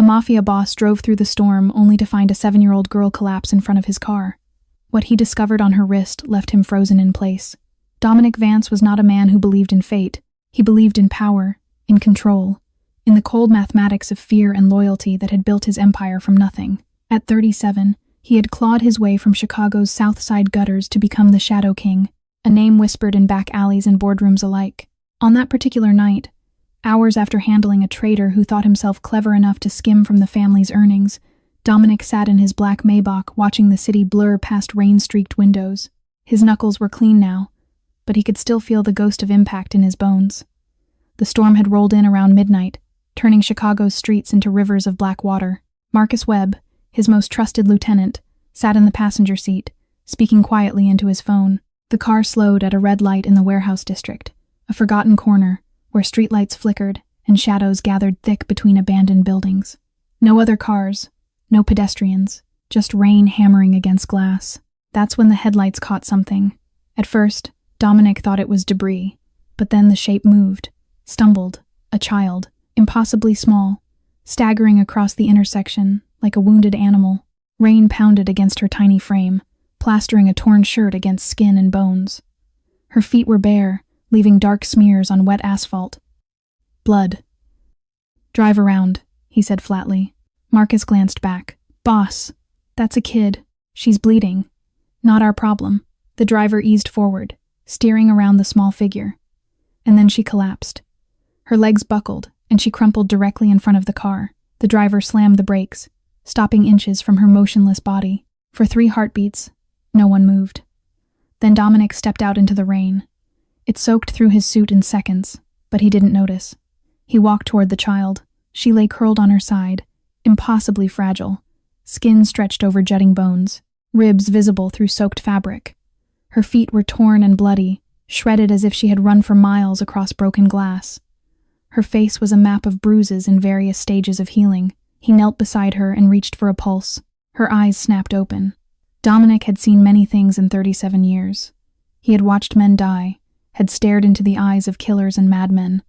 mafia boss drove through the storm only to find a 7-year-old girl collapse in front of his car. What he discovered on her wrist left him frozen in place. Dominic Vance was not a man who believed in fate. He believed in power, in control, in the cold mathematics of fear and loyalty that had built his empire from nothing. At 37, he had clawed his way from Chicago's South Side gutters to become the Shadow King, a name whispered in back alleys and boardrooms alike. On that particular night, hours after handling a traitor who thought himself clever enough to skim from the family's earnings, Dominic sat in his black Maybach watching the city blur past rain-streaked windows. His knuckles were clean now, but he could still feel the ghost of impact in his bones. The storm had rolled in around midnight, turning Chicago's streets into rivers of black water. Marcus Webb, his most trusted lieutenant, sat in the passenger seat, speaking quietly into his phone. The car slowed at a red light in the warehouse district, a forgotten corner where streetlights flickered and shadows gathered thick between abandoned buildings. No other cars, no pedestrians, just rain hammering against glass. That's when the headlights caught something. At first, Dominic thought it was debris, but then the shape moved, stumbled, a child, impossibly small, staggering across the intersection like a wounded animal. Rain pounded against her tiny frame, plastering a torn shirt against skin and bones. Her feet were bare, leaving dark smears on wet asphalt. Blood. "Drive around," he said flatly. Marcus glanced back. "Boss, that's a kid. She's bleeding. Not our problem." The driver eased forward, steering around the small figure. And then she collapsed. Her legs buckled, and she crumpled directly in front of the car. The driver slammed the brakes, stopping inches from her motionless body. For 3 heartbeats, no one moved. Then Dominic stepped out into the rain. It soaked through his suit in seconds, but he didn't notice. He walked toward the child. She lay curled on her side, impossibly fragile, skin stretched over jutting bones, ribs visible through soaked fabric. Her feet were torn and bloody, shredded as if she had run for miles across broken glass. Her face was a map of bruises in various stages of healing. He knelt beside her and reached for a pulse. Her eyes snapped open. Dominic had seen many things in 37 years. He had watched men die, had stared into the eyes of killers and madmen,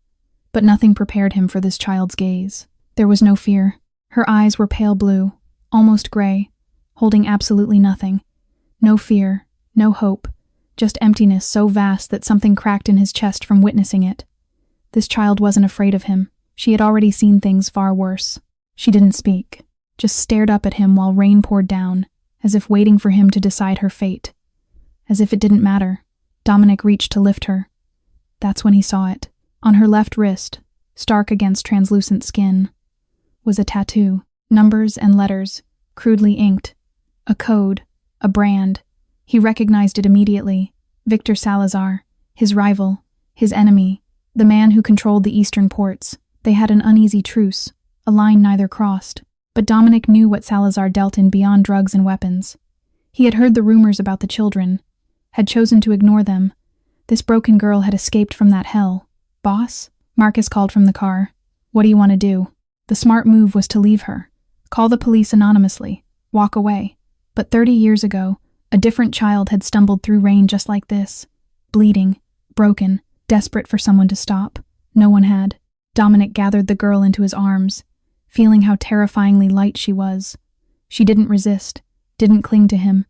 but nothing prepared him for this child's gaze. There was no fear. Her eyes were pale blue, almost gray, holding absolutely nothing. No fear, no hope, just emptiness so vast that something cracked in his chest from witnessing it. This child wasn't afraid of him. She had already seen things far worse. She didn't speak, just stared up at him while rain poured down, as if waiting for him to decide her fate. As if it didn't matter, Dominic reached to lift her. That's when he saw it. On her left wrist, stark against translucent skin, was a tattoo. Numbers and letters, crudely inked. A code, a brand. He recognized it immediately. Victor Salazar, his rival, his enemy, the man who controlled the eastern ports. They had an uneasy truce, a line neither crossed. But Dominic knew what Salazar dealt in beyond drugs and weapons. He had heard the rumors about the children, had chosen to ignore them. This broken girl had escaped from that hell. "Boss?" Marcus called from the car. "What do you want to do?" The smart move was to leave her. Call the police anonymously. Walk away. But 30 years ago, a different child had stumbled through rain just like this. Bleeding, broken, desperate for someone to stop. No one had. Dominic gathered the girl into his arms, feeling how terrifyingly light she was. She didn't resist, didn't cling to him,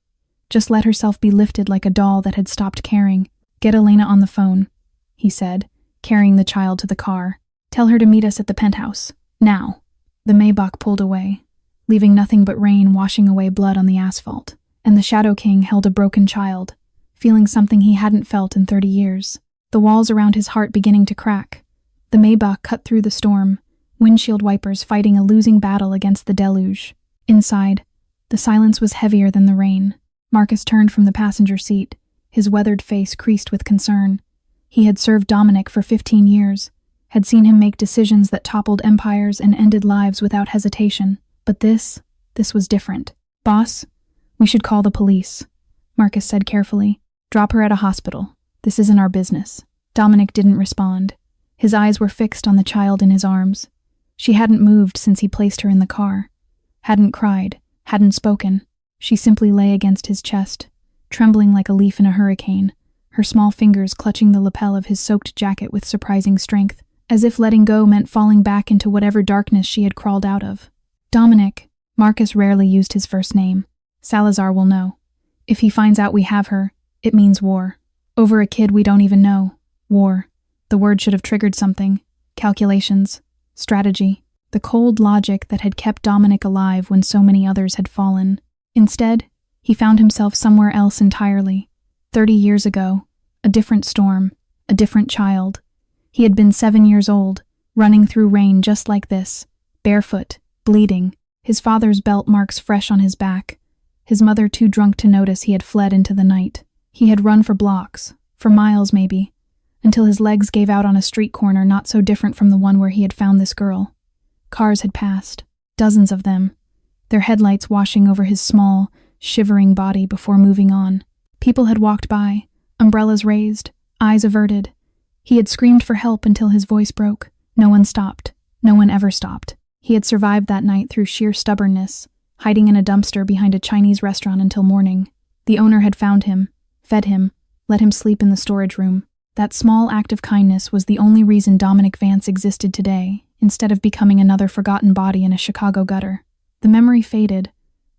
just let herself be lifted like a doll that had stopped caring. "Get Elena on the phone," he said, carrying the child to the car. "Tell her to meet us at the penthouse. Now." The Maybach pulled away, leaving nothing but rain washing away blood on the asphalt, and the Shadow King held a broken child, feeling something he hadn't felt in 30 years. The walls around his heart beginning to crack. The Maybach cut through the storm, windshield wipers fighting a losing battle against the deluge. Inside, the silence was heavier than the rain. Marcus turned from the passenger seat, his weathered face creased with concern. He had served Dominic for 15 years, had seen him make decisions that toppled empires and ended lives without hesitation. But this was different. "Boss, we should call the police," Marcus said carefully. "Drop her at a hospital. This isn't our business." Dominic didn't respond. His eyes were fixed on the child in his arms. She hadn't moved since he placed her in the car. Hadn't cried, hadn't spoken. She simply lay against his chest, trembling like a leaf in a hurricane, her small fingers clutching the lapel of his soaked jacket with surprising strength, as if letting go meant falling back into whatever darkness she had crawled out of. Dominic. Marcus rarely used his first name. Salazar will know. If he finds out we have her, it means war. Over a kid we don't even know. War. The word should have triggered something. Calculations. Strategy. The cold logic that had kept Dominic alive when so many others had fallen. Instead, he found himself somewhere else entirely. 30 years ago, a different storm, a different child. He had been 7 years old, running through rain just like this, barefoot, bleeding, his father's belt marks fresh on his back, his mother too drunk to notice he had fled into the night. He had run for blocks, for miles maybe, until his legs gave out on a street corner not so different from the one where he had found this girl. Cars had passed, dozens of them, their headlights washing over his small, shivering body before moving on. People had walked by, umbrellas raised, eyes averted. He had screamed for help until his voice broke. No one stopped. No one ever stopped. He had survived that night through sheer stubbornness, hiding in a dumpster behind a Chinese restaurant until morning. The owner had found him, fed him, let him sleep in the storage room. That small act of kindness was the only reason Dominic Vance existed today, instead of becoming another forgotten body in a Chicago gutter. The memory faded,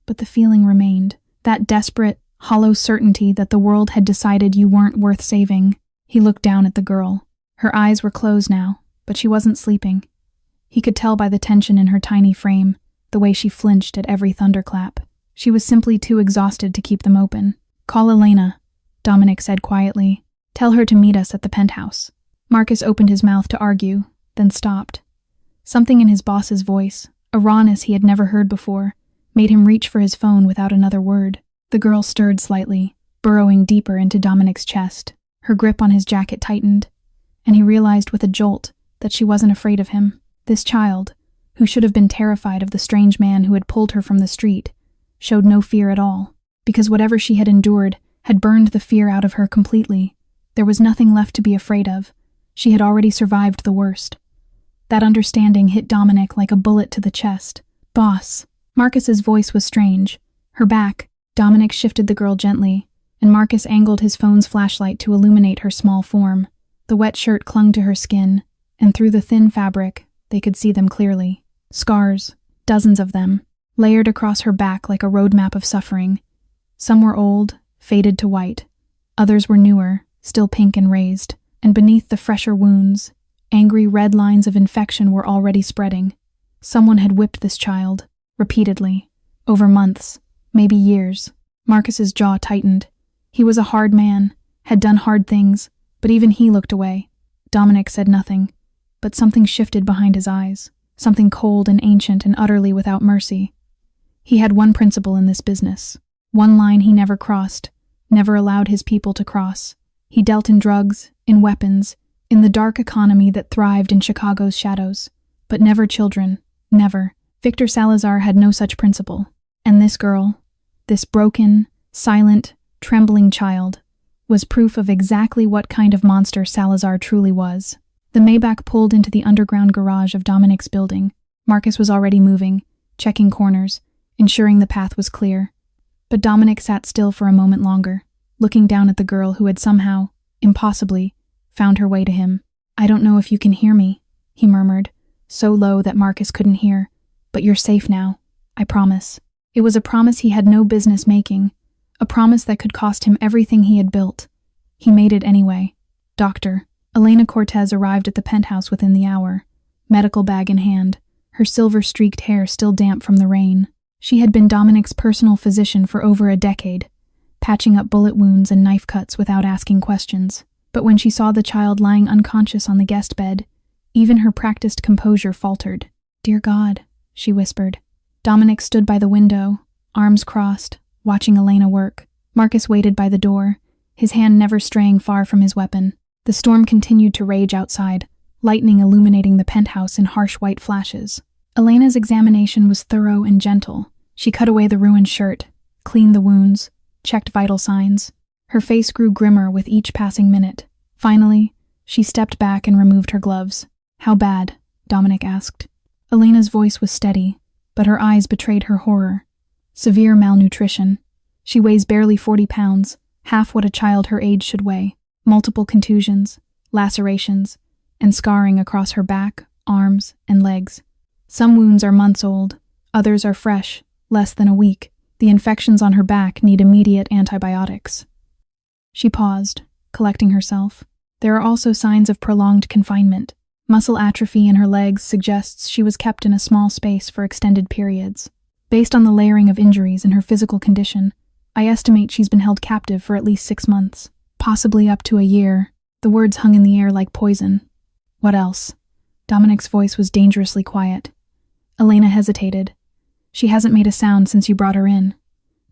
but the feeling remained. That desperate, hollow certainty that the world had decided you weren't worth saving. He looked down at the girl. Her eyes were closed now, but she wasn't sleeping. He could tell by the tension in her tiny frame, the way she flinched at every thunderclap. She was simply too exhausted to keep them open. "Call Elena," Dominic said quietly. "Tell her to meet us at the penthouse." Marcus opened his mouth to argue, then stopped. Something in his boss's voice, a rawness he had never heard before, made him reach for his phone without another word. The girl stirred slightly, burrowing deeper into Dominic's chest. Her grip on his jacket tightened, and he realized with a jolt that she wasn't afraid of him. This child, who should have been terrified of the strange man who had pulled her from the street, showed no fear at all, because whatever she had endured had burned the fear out of her completely. There was nothing left to be afraid of. She had already survived the worst. That understanding hit Dominic like a bullet to the chest. "Boss." Marcus's voice was strange. Her back. Dominic shifted the girl gently, and Marcus angled his phone's flashlight to illuminate her small form. The wet shirt clung to her skin, and through the thin fabric, they could see them clearly. Scars, dozens of them, layered across her back like a roadmap of suffering. Some were old, faded to white. Others were newer, still pink and raised, and beneath the fresher wounds, angry red lines of infection were already spreading. Someone had whipped this child, repeatedly, over months, maybe years. Marcus's jaw tightened. He was a hard man, had done hard things, but even he looked away. Dominic said nothing, but something shifted behind his eyes, something cold and ancient and utterly without mercy. He had one principle in this business, one line he never crossed, never allowed his people to cross. He dealt in drugs, in weapons, in the dark economy that thrived in Chicago's shadows, but never children, never. Victor Salazar had no such principle, and this girl, this broken, silent, trembling child, was proof of exactly what kind of monster Salazar truly was. The Maybach pulled into the underground garage of Dominic's building. Marcus was already moving, checking corners, ensuring the path was clear. But Dominic sat still for a moment longer, looking down at the girl who had somehow, impossibly, found her way to him. "I don't know if you can hear me," he murmured, so low that Marcus couldn't hear. "But you're safe now, I promise." It was a promise he had no business making, a promise that could cost him everything he had built. He made it anyway. Doctor. Elena Cortez arrived at the penthouse within the hour, medical bag in hand, her silver-streaked hair still damp from the rain. She had been Dominic's personal physician for over a decade, patching up bullet wounds and knife cuts without asking questions. But when she saw the child lying unconscious on the guest bed, even her practiced composure faltered. "Dear God," she whispered. Dominic stood by the window, arms crossed, watching Elena work. Marcus waited by the door, his hand never straying far from his weapon. The storm continued to rage outside, lightning illuminating the penthouse in harsh white flashes. Elena's examination was thorough and gentle. She cut away the ruined shirt, cleaned the wounds, checked vital signs. Her face grew grimmer with each passing minute. Finally, she stepped back and removed her gloves. "How bad?" Dominic asked. Elena's voice was steady, but her eyes betrayed her horror. "Severe malnutrition. She weighs barely 40 pounds, half what a child her age should weigh. Multiple contusions, lacerations, and scarring across her back, arms, and legs. Some wounds are months old, Others are fresh, less than a week. The infections on her back need immediate antibiotics. She paused, collecting herself. There are also signs of prolonged confinement. Muscle atrophy in her legs suggests she was kept in a small space for extended periods. Based on the layering of injuries and her physical condition, I estimate she's been held captive for at least 6 months, possibly up to a year. The words hung in the air like poison. What else? Dominic's voice was dangerously quiet. Elena hesitated. She hasn't made a sound since you brought her in.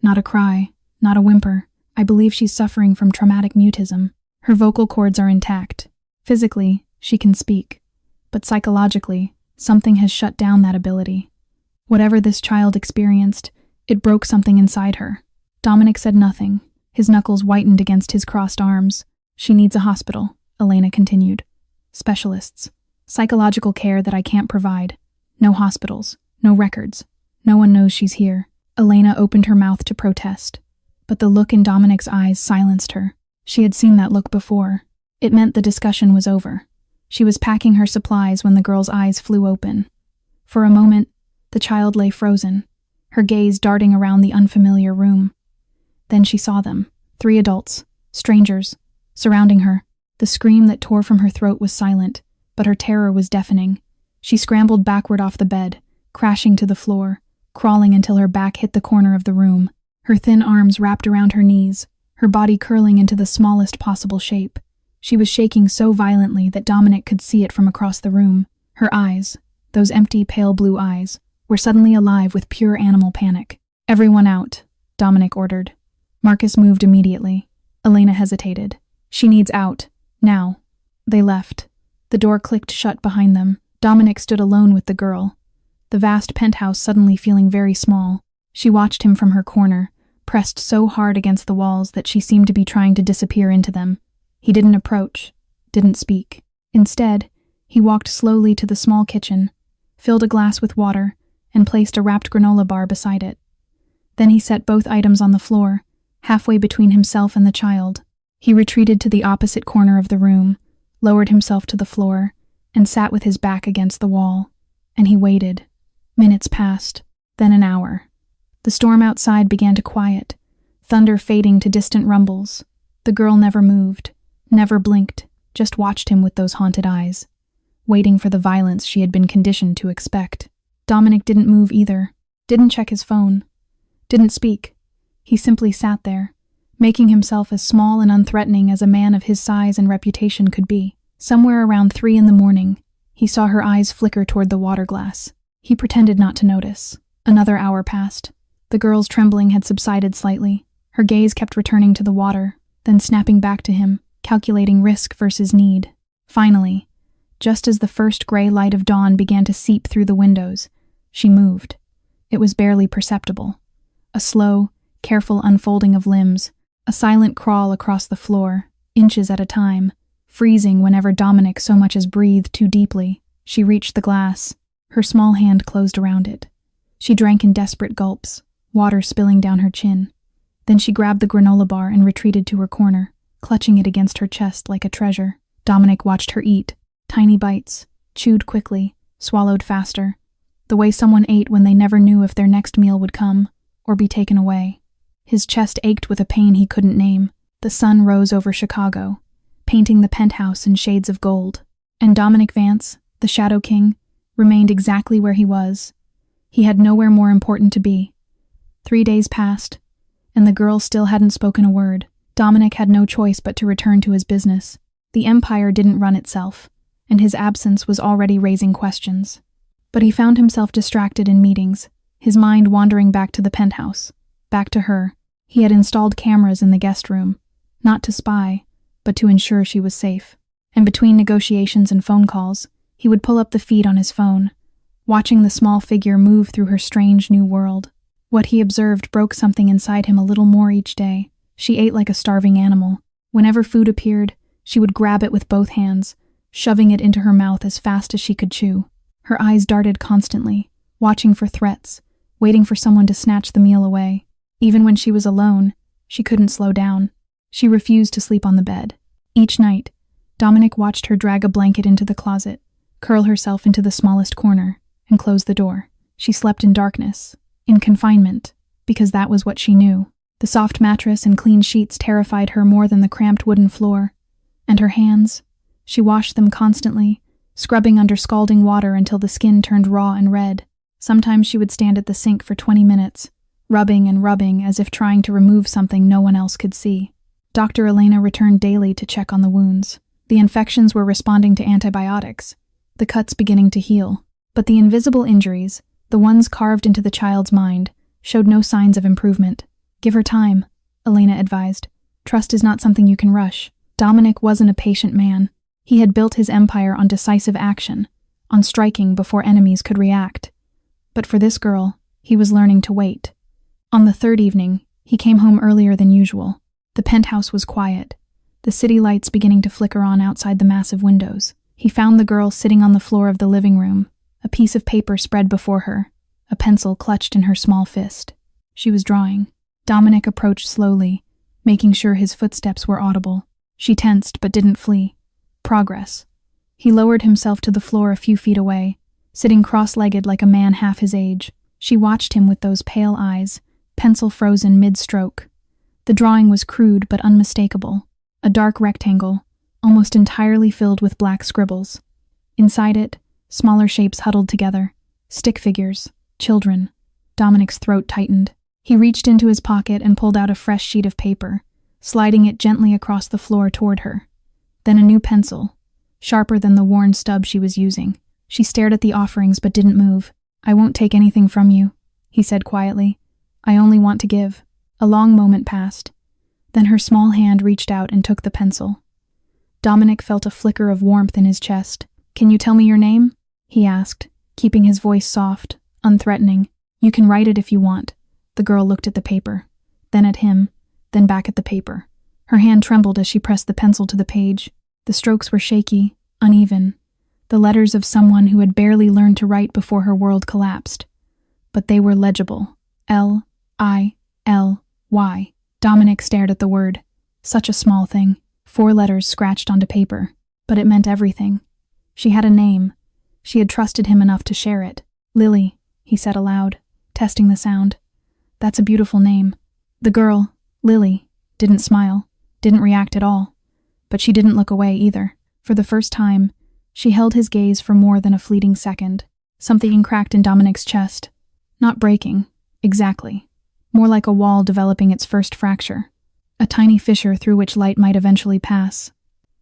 Not a cry, not a whimper. I believe she's suffering from traumatic mutism. Her vocal cords are intact. Physically, she can speak. But psychologically, something has shut down that ability. Whatever this child experienced, it broke something inside her. Dominic said nothing. His knuckles whitened against his crossed arms. She needs a hospital, Elena continued. Specialists. Psychological care that I can't provide. No hospitals. No records. No one knows she's here. Elena opened her mouth to protest. But the look in Dominic's eyes silenced her. She had seen that look before. It meant the discussion was over. She was packing her supplies when the girl's eyes flew open. For a moment, the child lay frozen, her gaze darting around the unfamiliar room. Then she saw them, 3 adults, strangers, surrounding her. The scream that tore from her throat was silent, but her terror was deafening. She scrambled backward off the bed, crashing to the floor, crawling until her back hit the corner of the room. Her thin arms wrapped around her knees, her body curling into the smallest possible shape. She was shaking so violently that Dominic could see it from across the room. Her eyes, those empty, pale blue eyes, were suddenly alive with pure animal panic. Everyone out, Dominic ordered. Marcus moved immediately. Elena hesitated. She needs out. Now. They left. The door clicked shut behind them. Dominic stood alone with the girl, the vast penthouse suddenly feeling very small. She watched him from her corner, pressed so hard against the walls that she seemed to be trying to disappear into them. He didn't approach, didn't speak. Instead, he walked slowly to the small kitchen, filled a glass with water, and placed a wrapped granola bar beside it. Then he set both items on the floor, halfway between himself and the child. He retreated to the opposite corner of the room, lowered himself to the floor, and sat with his back against the wall. And he waited. Minutes passed, then an hour. The storm outside began to quiet, thunder fading to distant rumbles. The girl never moved, never blinked, just watched him with those haunted eyes, waiting for the violence she had been conditioned to expect. Dominic didn't move either, didn't check his phone, didn't speak. He simply sat there, making himself as small and unthreatening as a man of his size and reputation could be. Somewhere around 3 a.m, he saw her eyes flicker toward the water glass. He pretended not to notice. Another hour passed. The girl's trembling had subsided slightly. Her gaze kept returning to the water, then snapping back to him, calculating risk versus need. Finally, just as the first gray light of dawn began to seep through the windows, she moved. It was barely perceptible. A slow, careful unfolding of limbs, a silent crawl across the floor, inches at a time, freezing whenever Dominic so much as breathed too deeply. She reached the glass. Her small hand closed around it. She drank in desperate gulps, water spilling down her chin. Then she grabbed the granola bar and retreated to her corner, clutching it against her chest like a treasure. Dominic watched her eat, tiny bites, chewed quickly, swallowed faster, the way someone ate when they never knew if their next meal would come or be taken away. His chest ached with a pain he couldn't name. The sun rose over Chicago, painting the penthouse in shades of gold. And Dominic Vance, the Shadow King, remained exactly where he was. He had nowhere more important to be. 3 days passed, and the girl still hadn't spoken a word. Dominic had no choice but to return to his business. The empire didn't run itself, and his absence was already raising questions. But he found himself distracted in meetings, his mind wandering back to the penthouse, back to her. He had installed cameras in the guest room, not to spy, but to ensure she was safe. And between negotiations and phone calls, he would pull up the feed on his phone, watching the small figure move through her strange new world. What he observed broke something inside him a little more each day. She ate like a starving animal. Whenever food appeared, she would grab it with both hands, shoving it into her mouth as fast as she could chew. Her eyes darted constantly, watching for threats, waiting for someone to snatch the meal away. Even when she was alone, she couldn't slow down. She refused to sleep on the bed. Each night, Dominic watched her drag a blanket into the closet, curl herself into the smallest corner, and close the door. She slept in darkness, in confinement, because that was what she knew. The soft mattress and clean sheets terrified her more than the cramped wooden floor. And her hands? She washed them constantly, scrubbing under scalding water until the skin turned raw and red. Sometimes she would stand at the sink for 20 minutes, rubbing and rubbing as if trying to remove something no one else could see. Dr. Elena returned daily to check on the wounds. The infections were responding to antibiotics, the cuts beginning to heal. But the invisible injuries, the ones carved into the child's mind, showed no signs of improvement. Give her time, Elena advised. Trust is not something you can rush. Dominic wasn't a patient man. He had built his empire on decisive action, on striking before enemies could react. But for this girl, he was learning to wait. On the third evening, he came home earlier than usual. The penthouse was quiet, the city lights beginning to flicker on outside the massive windows. He found the girl sitting on the floor of the living room, a piece of paper spread before her, a pencil clutched in her small fist. She was drawing. Dominic approached slowly, making sure his footsteps were audible. She tensed but didn't flee. Progress. He lowered himself to the floor a few feet away, sitting cross-legged like a man half his age. She watched him with those pale eyes, pencil frozen mid-stroke. The drawing was crude but unmistakable, a dark rectangle, almost entirely filled with black scribbles. Inside it, smaller shapes huddled together, stick figures, children. Dominic's throat tightened. He reached into his pocket and pulled out a fresh sheet of paper, sliding it gently across the floor toward her. Then a new pencil, sharper than the worn stub she was using. She stared at the offerings but didn't move. "I won't take anything from you," he said quietly. "I only want to give." A long moment passed. Then her small hand reached out and took the pencil. Dominic felt a flicker of warmth in his chest. "Can you tell me your name?" he asked, keeping his voice soft, unthreatening. "You can write it if you want." The girl looked at the paper, then at him, then back at the paper. Her hand trembled as she pressed the pencil to the page. The strokes were shaky, uneven, the letters of someone who had barely learned to write before her world collapsed. But they were legible. Lily. Dominic stared at the word. Such a small thing. 4 letters scratched onto paper. But it meant everything. She had a name. She had trusted him enough to share it. "Lily," he said aloud, testing the sound. "That's a beautiful name." The girl, Lily, didn't smile, didn't react at all. But she didn't look away either. For the first time, she held his gaze for more than a fleeting second. Something cracked in Dominic's chest. Not breaking, exactly. More like a wall developing its first fracture. A tiny fissure through which light might eventually pass.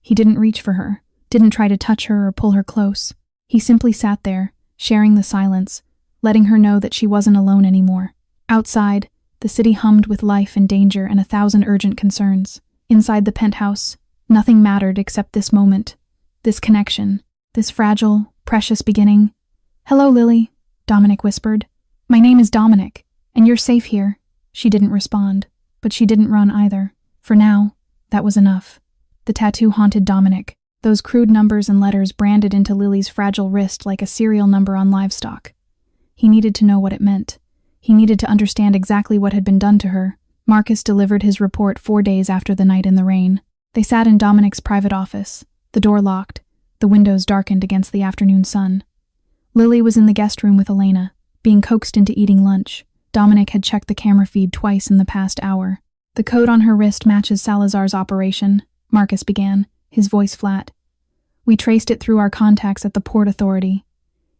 He didn't reach for her, didn't try to touch her or pull her close. He simply sat there, sharing the silence, letting her know that she wasn't alone anymore. Outside, the city hummed with life and danger and 1,000 urgent concerns. Inside the penthouse, nothing mattered except this moment, this connection, this fragile, precious beginning. "Hello, Lily," Dominic whispered. "My name is Dominic, and you're safe here." She didn't respond, but she didn't run either. For now, that was enough. The tattoo haunted Dominic, those crude numbers and letters branded into Lily's fragile wrist like a serial number on livestock. He needed to know what it meant. He needed to understand exactly what had been done to her. Marcus delivered his report 4 days after the night in the rain. They sat in Dominic's private office, the door locked, the windows darkened against the afternoon sun. Lily was in the guest room with Elena, being coaxed into eating lunch. Dominic had checked the camera feed twice in the past hour. "The code on her wrist matches Salazar's operation," Marcus began, his voice flat. "We traced it through our contacts at the Port Authority.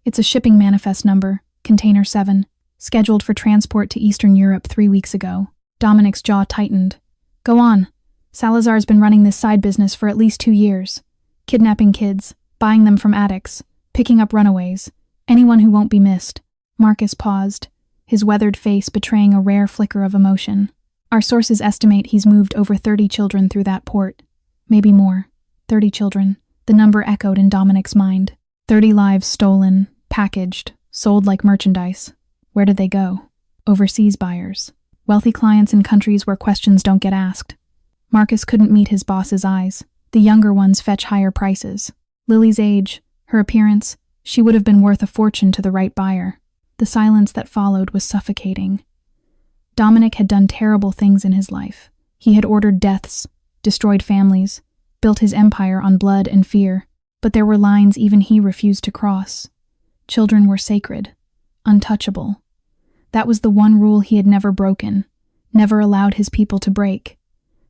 It's a shipping manifest number, Container 7, scheduled for transport to Eastern Europe 3 weeks ago." Dominic's jaw tightened. "Go on. Salazar's been running this side business for at least 2 years. Kidnapping kids, buying them from addicts, picking up runaways, anyone who won't be missed." Marcus paused, his weathered face betraying a rare flicker of emotion. "Our sources estimate he's moved over 30 children through that port. Maybe more. 30 children." The number echoed in Dominic's mind. 30 lives stolen, packaged, sold like merchandise. Where did they go? Overseas buyers. Wealthy clients in countries where questions don't get asked. Marcus couldn't meet his boss's eyes. The younger ones fetch higher prices. Lily's age, her appearance, she would have been worth a fortune to the right buyer. The silence that followed was suffocating. Dominic had done terrible things in his life. He had ordered deaths, destroyed families, built his empire on blood and fear. But there were lines even he refused to cross. Children were sacred. untouchable. That was the one rule he had never broken, never allowed his people to break.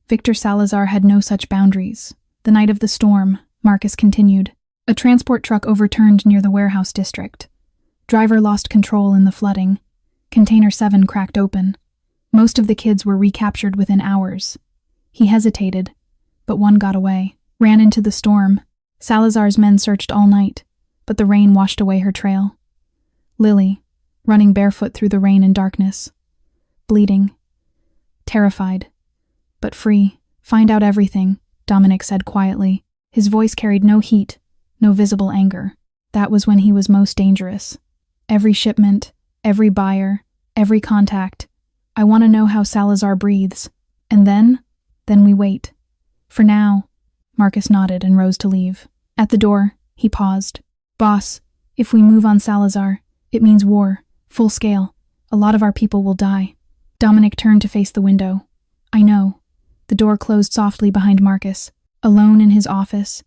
Victor Salazar had no such boundaries. The night of the storm, Marcus continued. A transport truck overturned near the warehouse district. Driver lost control in the flooding. Container 7 cracked open. Most of the kids were recaptured within hours. He hesitated, but one got away, ran into the storm. Salazar's men searched all night, but the rain washed away her trail. Lily, running barefoot through the rain and darkness. Bleeding. Terrified. But free. Find out everything, Dominic said quietly. His voice carried no heat, no visible anger. That was when he was most dangerous. Every shipment, every buyer, every contact. I want to know how Salazar breathes. And then we wait. For now, Marcus nodded and rose to leave. At the door, he paused. Boss, if we move on Salazar, it means war, full scale. A lot of our people will die. Dominic turned to face the window. I know. The door closed softly behind Marcus. Alone in his office,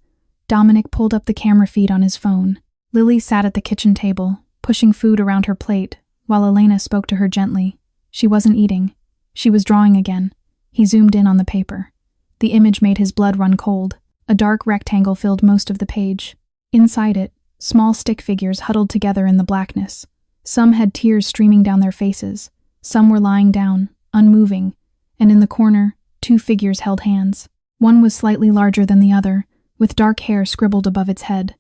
Dominic pulled up the camera feed on his phone. Lily sat at the kitchen table, pushing food around her plate, while Elena spoke to her gently. She wasn't eating. She was drawing again. He zoomed in on the paper. The image made his blood run cold. A dark rectangle filled most of the page. Inside it, small stick figures huddled together in the blackness. Some had tears streaming down their faces. Some were lying down, unmoving, and in the corner, 2 figures held hands. One was slightly larger than the other, with dark hair scribbled above its head.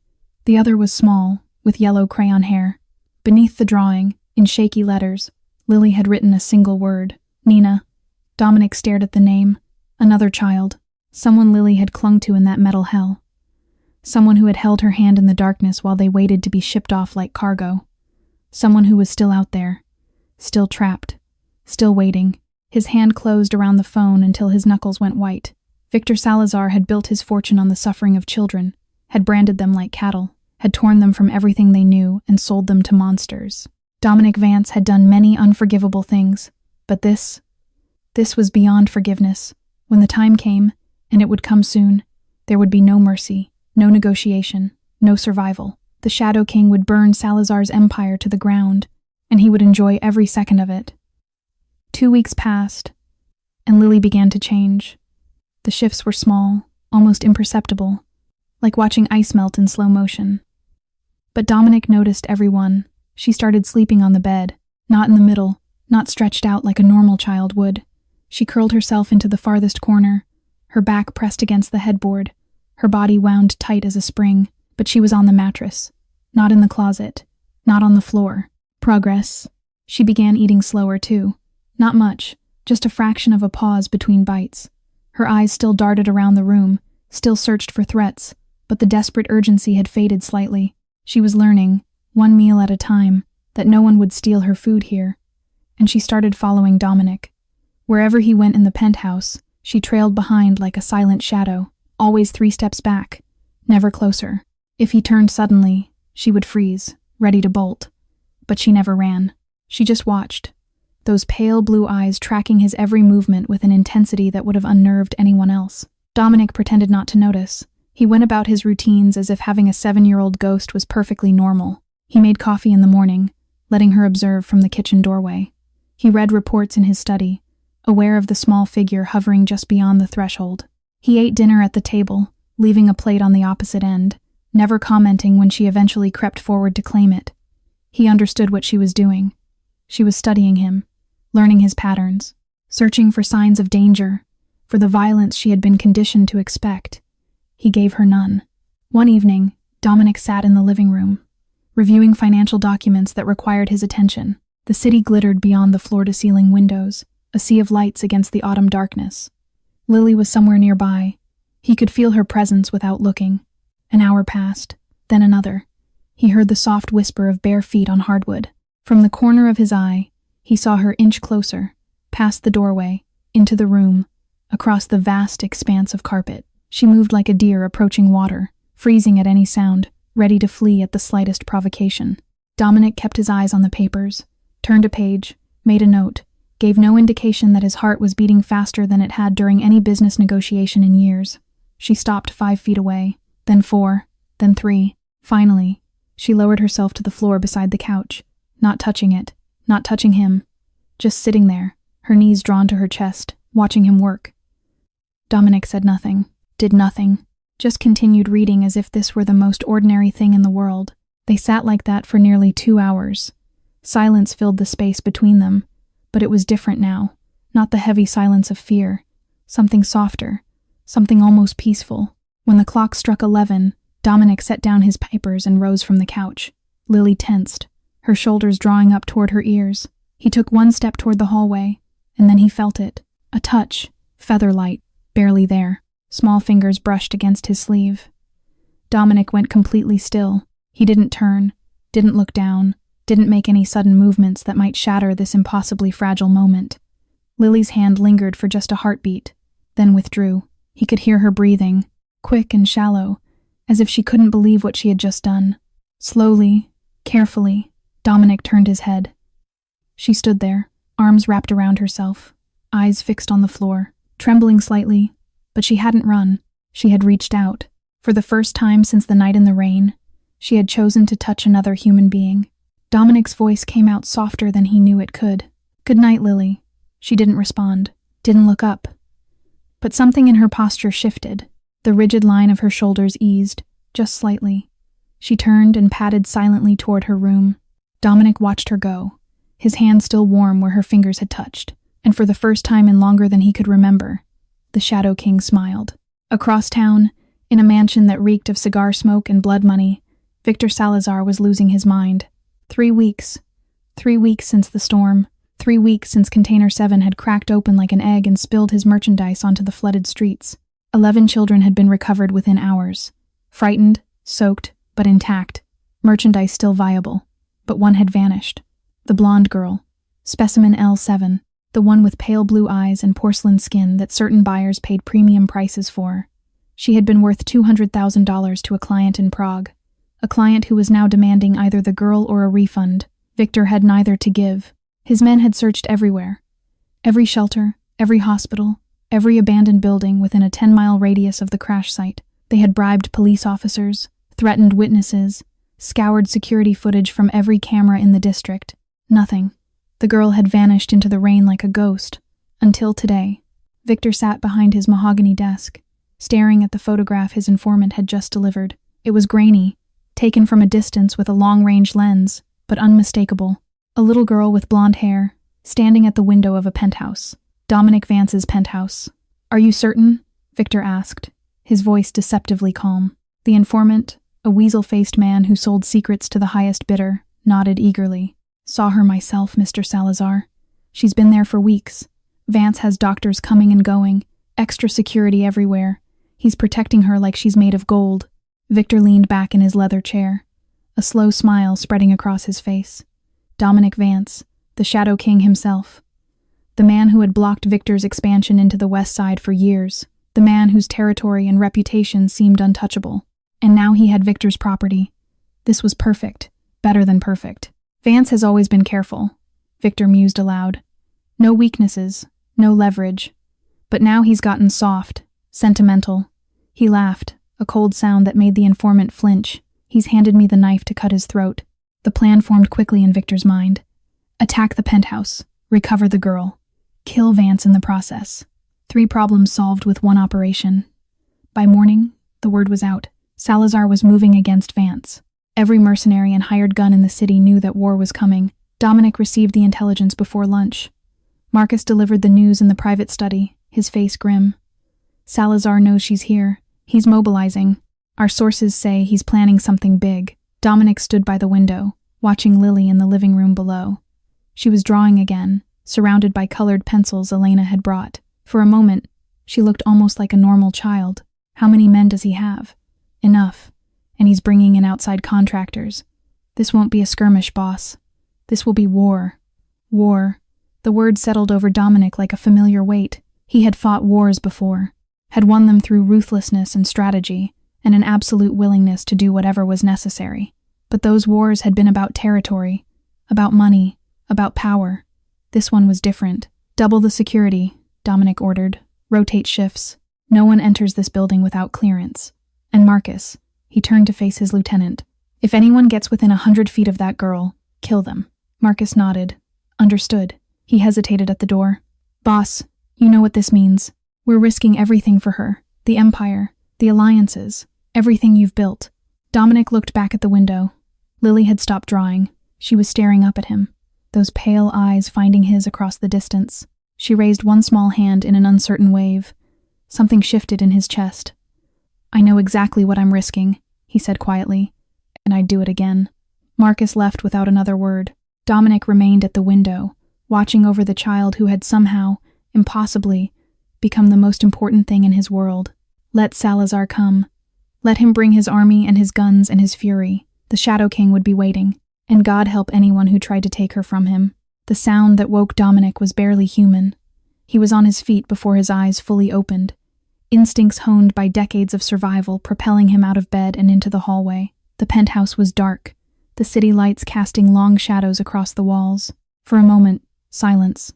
The other was small, with yellow crayon hair. Beneath the drawing, in shaky letters, Lily had written a single word, Nina. Dominic stared at the name. Another child. Someone Lily had clung to in that metal hell. Someone who had held her hand in the darkness while they waited to be shipped off like cargo. Someone who was still out there. Still trapped. Still waiting. His hand closed around the phone until his knuckles went white. Victor Salazar had built his fortune on the suffering of children, had branded them like cattle, had torn them from everything they knew and sold them to monsters. Dominic Vance had done many unforgivable things, but this was beyond forgiveness. When the time came, and it would come soon, there would be no mercy, no negotiation, no survival. The Shadow King would burn Salazar's empire to the ground, and he would enjoy every second of it. 2 weeks passed, and Lily began to change. The shifts were small, almost imperceptible, like watching ice melt in slow motion. But Dominic noticed every one. She started sleeping on the bed, not in the middle, not stretched out like a normal child would. She curled herself into the farthest corner, her back pressed against the headboard, her body wound tight as a spring, but she was on the mattress, not in the closet, not on the floor. Progress. She began eating slower too. Not much, just a fraction of a pause between bites. Her eyes still darted around the room, still searched for threats, but the desperate urgency had faded slightly. She was learning, one meal at a time, that no one would steal her food here. And she started following Dominic. Wherever he went in the penthouse, she trailed behind like a silent shadow, always 3 steps back, never closer. If he turned suddenly, she would freeze, ready to bolt. But she never ran. She just watched, those pale blue eyes tracking his every movement with an intensity that would have unnerved anyone else. Dominic pretended not to notice. He went about his routines as if having a 7-year-old ghost was perfectly normal. He made coffee in the morning, letting her observe from the kitchen doorway. He read reports in his study, aware of the small figure hovering just beyond the threshold. He ate dinner at the table, leaving a plate on the opposite end, never commenting when she eventually crept forward to claim it. He understood what she was doing. She was studying him, learning his patterns, searching for signs of danger, for the violence she had been conditioned to expect. He gave her none. One evening, Dominic sat in the living room, reviewing financial documents that required his attention. The city glittered beyond the floor-to-ceiling windows, a sea of lights against the autumn darkness. Lily was somewhere nearby. He could feel her presence without looking. An hour passed, then another. He heard the soft whisper of bare feet on hardwood. From the corner of his eye, he saw her inch closer, past the doorway, into the room, across the vast expanse of carpet. She moved like a deer approaching water, freezing at any sound, ready to flee at the slightest provocation. Dominic kept his eyes on the papers, turned a page, made a note, gave no indication that his heart was beating faster than it had during any business negotiation in years. She stopped 5 feet away, then 4, then 3. Finally, she lowered herself to the floor beside the couch, not touching it, not touching him, just sitting there, her knees drawn to her chest, watching him work. Dominic said nothing, did nothing, just continued reading as if this were the most ordinary thing in the world. They sat like that for nearly 2 hours. Silence filled the space between them, but it was different now, not the heavy silence of fear, something softer, something almost peaceful. When the clock struck 11, Dominic set down his papers and rose from the couch. Lily tensed, her shoulders drawing up toward her ears. He took one step toward the hallway, and then he felt it. A touch, feather-light, barely there. Small fingers brushed against his sleeve. Dominic went completely still. He didn't turn, didn't look down, didn't make any sudden movements that might shatter this impossibly fragile moment. Lily's hand lingered for just a heartbeat, then withdrew. He could hear her breathing, quick and shallow, as if she couldn't believe what she had just done. Slowly, carefully, Dominic turned his head. She stood there, arms wrapped around herself, eyes fixed on the floor, trembling slightly, but she hadn't run. She had reached out. For the first time since the night in the rain, she had chosen to touch another human being. Dominic's voice came out softer than he knew it could. "Good night, Lily." She didn't respond, didn't look up. But something in her posture shifted. The rigid line of her shoulders eased, just slightly. She turned and padded silently toward her room. Dominic watched her go, his hand still warm where her fingers had touched, and for the first time in longer than he could remember, the Shadow King smiled. Across town, in a mansion that reeked of cigar smoke and blood money, Victor Salazar was losing his mind. 3 weeks. 3 weeks since the storm. 3 weeks since Container 7 had cracked open like an egg and spilled his merchandise onto the flooded streets. 11 children had been recovered within hours. Frightened, soaked, but intact. Merchandise still viable. But one had vanished. The blonde girl. Specimen L7. The one with pale blue eyes and porcelain skin that certain buyers paid premium prices for. She had been worth $200,000 to a client in Prague. A client who was now demanding either the girl or a refund. Victor had neither to give. His men had searched everywhere. Every shelter, every hospital, every abandoned building within a 10-mile radius of the crash site. They had bribed police officers, threatened witnesses, scoured security footage from every camera in the district. Nothing. The girl had vanished into the rain like a ghost. Until today. Victor sat behind his mahogany desk, staring at the photograph his informant had just delivered. It was grainy, taken from a distance with a long-range lens, but unmistakable. A little girl with blonde hair, standing at the window of a penthouse. Dominic Vance's penthouse. "Are you certain?" Victor asked, his voice deceptively calm. The informant, a weasel-faced man who sold secrets to the highest bidder, nodded eagerly. "Saw her myself, Mr. Salazar. She's been there for weeks. Vance has doctors coming and going, extra security everywhere. He's protecting her like she's made of gold." Victor leaned back in his leather chair, a slow smile spreading across his face. Dominic Vance, the Shadow King himself. The man who had blocked Victor's expansion into the West Side for years. The man whose territory and reputation seemed untouchable. And now he had Victor's property. This was perfect, better than perfect. Vance has always been careful, Victor mused aloud. No weaknesses, no leverage. But now he's gotten soft, sentimental. He laughed, a cold sound that made the informant flinch. He's handed me the knife to cut his throat. The plan formed quickly in Victor's mind. Attack the penthouse, recover the girl, kill Vance in the process. 3 problems solved with one operation. By morning, the word was out. Salazar was moving against Vance. Every mercenary and hired gun in the city knew that war was coming. Dominic received the intelligence before lunch. Marcus delivered the news in the private study, his face grim. "Salazar knows she's here. He's mobilizing. Our sources say he's planning something big." Dominic stood by the window, watching Lily in the living room below. She was drawing again, surrounded by colored pencils Elena had brought. For a moment, she looked almost like a normal child. How many men does he have? Enough. And he's bringing in outside contractors. This won't be a skirmish, boss. This will be war. War. The word settled over Dominic like a familiar weight. He had fought wars before, had won them through ruthlessness and strategy, and an absolute willingness to do whatever was necessary. But those wars had been about territory, about money, about power. This one was different. "Double the security," Dominic ordered. "Rotate shifts. No one enters this building without clearance. And Marcus," he turned to face his lieutenant, "if anyone gets within 100 feet of that girl, kill them. Marcus nodded. Understood. He hesitated at the door. Boss, you know what this means. We're risking everything for her. The Empire, the alliances, everything you've built. Dominic looked back at the window. Lily had stopped drawing. She was staring up at him, those pale eyes finding his across the distance. She raised one small hand in an uncertain wave. Something shifted in his chest. I know exactly what I'm risking, he said quietly, and I'd do it again. Marcus left without another word. Dominic remained at the window, watching over the child who had somehow, impossibly, become the most important thing in his world. Let Salazar come. Let him bring his army and his guns and his fury. The Shadow King would be waiting, and God help anyone who tried to take her from him. The sound that woke Dominic was barely human. He was on his feet before his eyes fully opened, instincts honed by decades of survival propelling him out of bed and into the hallway. The penthouse was dark, the city lights casting long shadows across the walls. For a moment, silence.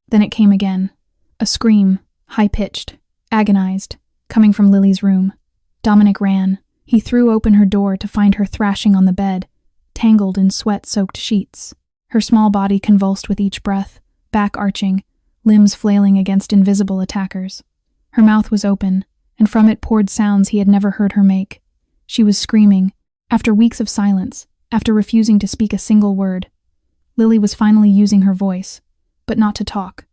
Then it came again. A scream, high-pitched, agonized, coming from Lily's room. Dominic ran. He threw open her door to find her thrashing on the bed, tangled in sweat-soaked sheets. Her small body convulsed with each breath, back arching, limbs flailing against invisible attackers. Her mouth was open, and from it poured sounds he had never heard her make. She was screaming, after weeks of silence, after refusing to speak a single word. Lily was finally using her voice, but not to talk,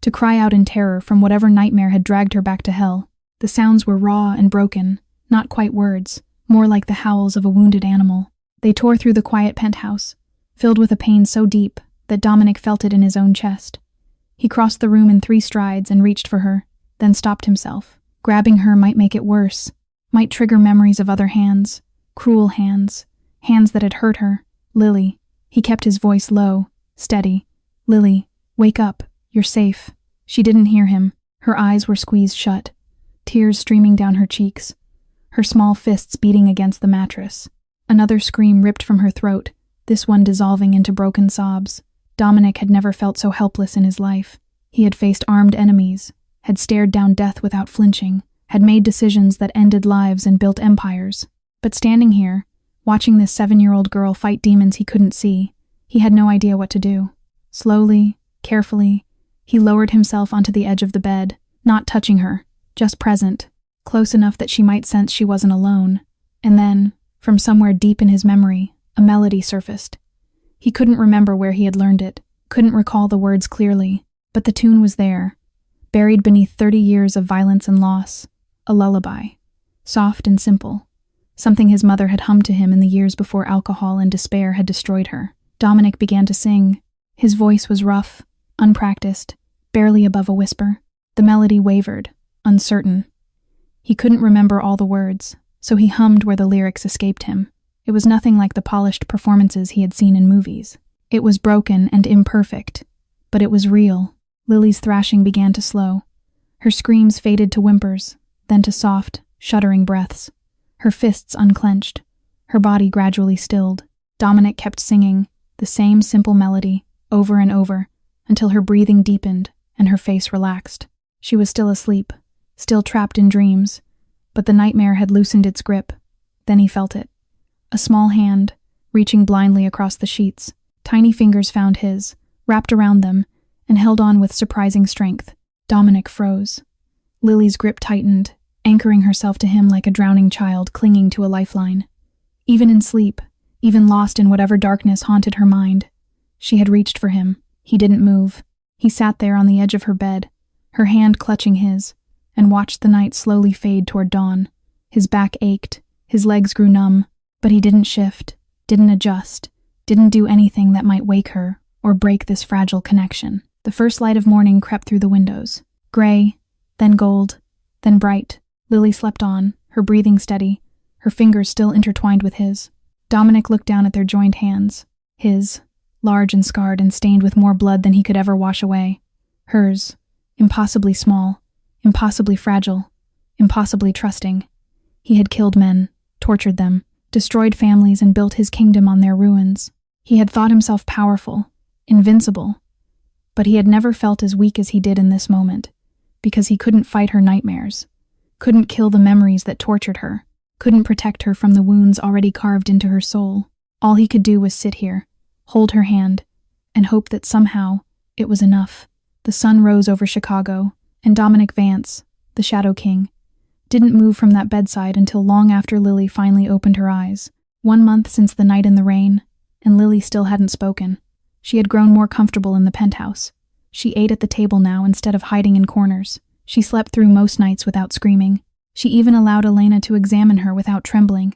to cry out in terror from whatever nightmare had dragged her back to hell. The sounds were raw and broken, not quite words, more like the howls of a wounded animal. They tore through the quiet penthouse, filled with a pain so deep that Dominic felt it in his own chest. He crossed the room in 3 strides and reached for her, then stopped himself. Grabbing her might make it worse, might trigger memories of other hands, cruel hands, hands that had hurt her. Lily. He kept his voice low, steady. Lily, wake up, you're safe. She didn't hear him. Her eyes were squeezed shut, tears streaming down her cheeks, her small fists beating against the mattress. Another scream ripped from her throat, this one dissolving into broken sobs. Dominic had never felt so helpless in his life. He had faced armed enemies, had stared down death without flinching, had made decisions that ended lives and built empires. But standing here, watching this 7-year-old girl fight demons he couldn't see, he had no idea what to do. Slowly, carefully, he lowered himself onto the edge of the bed, not touching her, just present, close enough that she might sense she wasn't alone. And then, from somewhere deep in his memory, a melody surfaced. He couldn't remember where he had learned it, couldn't recall the words clearly, but the tune was there, buried beneath 30 years of violence and loss. A lullaby, soft and simple, something his mother had hummed to him in the years before alcohol and despair had destroyed her. Dominic began to sing. His voice was rough, unpracticed, barely above a whisper. The melody wavered, uncertain. He couldn't remember all the words, so he hummed where the lyrics escaped him. It was nothing like the polished performances he had seen in movies. It was broken and imperfect, but it was real. Lily's thrashing began to slow. Her screams faded to whimpers, then to soft, shuddering breaths. Her fists unclenched, her body gradually stilled. Dominic kept singing, the same simple melody, over and over, until her breathing deepened and her face relaxed. She was still asleep, still trapped in dreams, but the nightmare had loosened its grip. Then he felt it. A small hand, reaching blindly across the sheets. Tiny fingers found his, wrapped around them, and held on with surprising strength. Dominic froze. Lily's grip tightened, anchoring herself to him like a drowning child clinging to a lifeline. Even in sleep, even lost in whatever darkness haunted her mind, she had reached for him. He didn't move. He sat there on the edge of her bed, her hand clutching his, and watched the night slowly fade toward dawn. His back ached, his legs grew numb, but he didn't shift, didn't adjust, didn't do anything that might wake her or break this fragile connection. The first light of morning crept through the windows. Gray, then gold, then bright. Lily slept on, her breathing steady, her fingers still intertwined with his. Dominic looked down at their joined hands. His, large and scarred and stained with more blood than he could ever wash away. Hers, impossibly small, impossibly fragile, impossibly trusting. He had killed men, tortured them, destroyed families and built his kingdom on their ruins. He had thought himself powerful, invincible, but he had never felt as weak as he did in this moment, because he couldn't fight her nightmares, couldn't kill the memories that tortured her, couldn't protect her from the wounds already carved into her soul. All he could do was sit here, hold her hand, and hoped that somehow it was enough. The sun rose over Chicago, and Dominic Vance, the Shadow King, didn't move from that bedside until long after Lily finally opened her eyes. 1 month since the night in the rain, and Lily still hadn't spoken. She had grown more comfortable in the penthouse. She ate at the table now instead of hiding in corners. She slept through most nights without screaming. She even allowed Elena to examine her without trembling.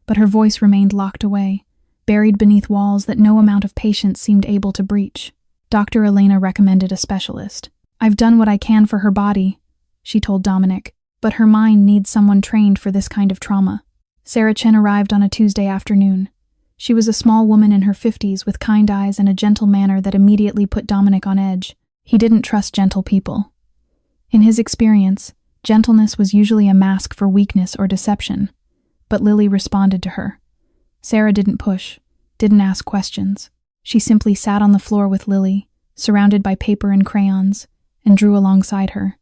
But her voice remained locked away, buried beneath walls that no amount of patience seemed able to breach. Dr. Elena recommended a specialist. "I've done what I can for her body," she told Dominic, "but her mind needs someone trained for this kind of trauma." Sarah Chen arrived on a Tuesday afternoon. She was a small woman in her 50s with kind eyes and a gentle manner that immediately put Dominic on edge. He didn't trust gentle people. In his experience, gentleness was usually a mask for weakness or deception. But Lily responded to her. Sarah didn't push, didn't ask questions. She simply sat on the floor with Lily, surrounded by paper and crayons, and drew alongside her.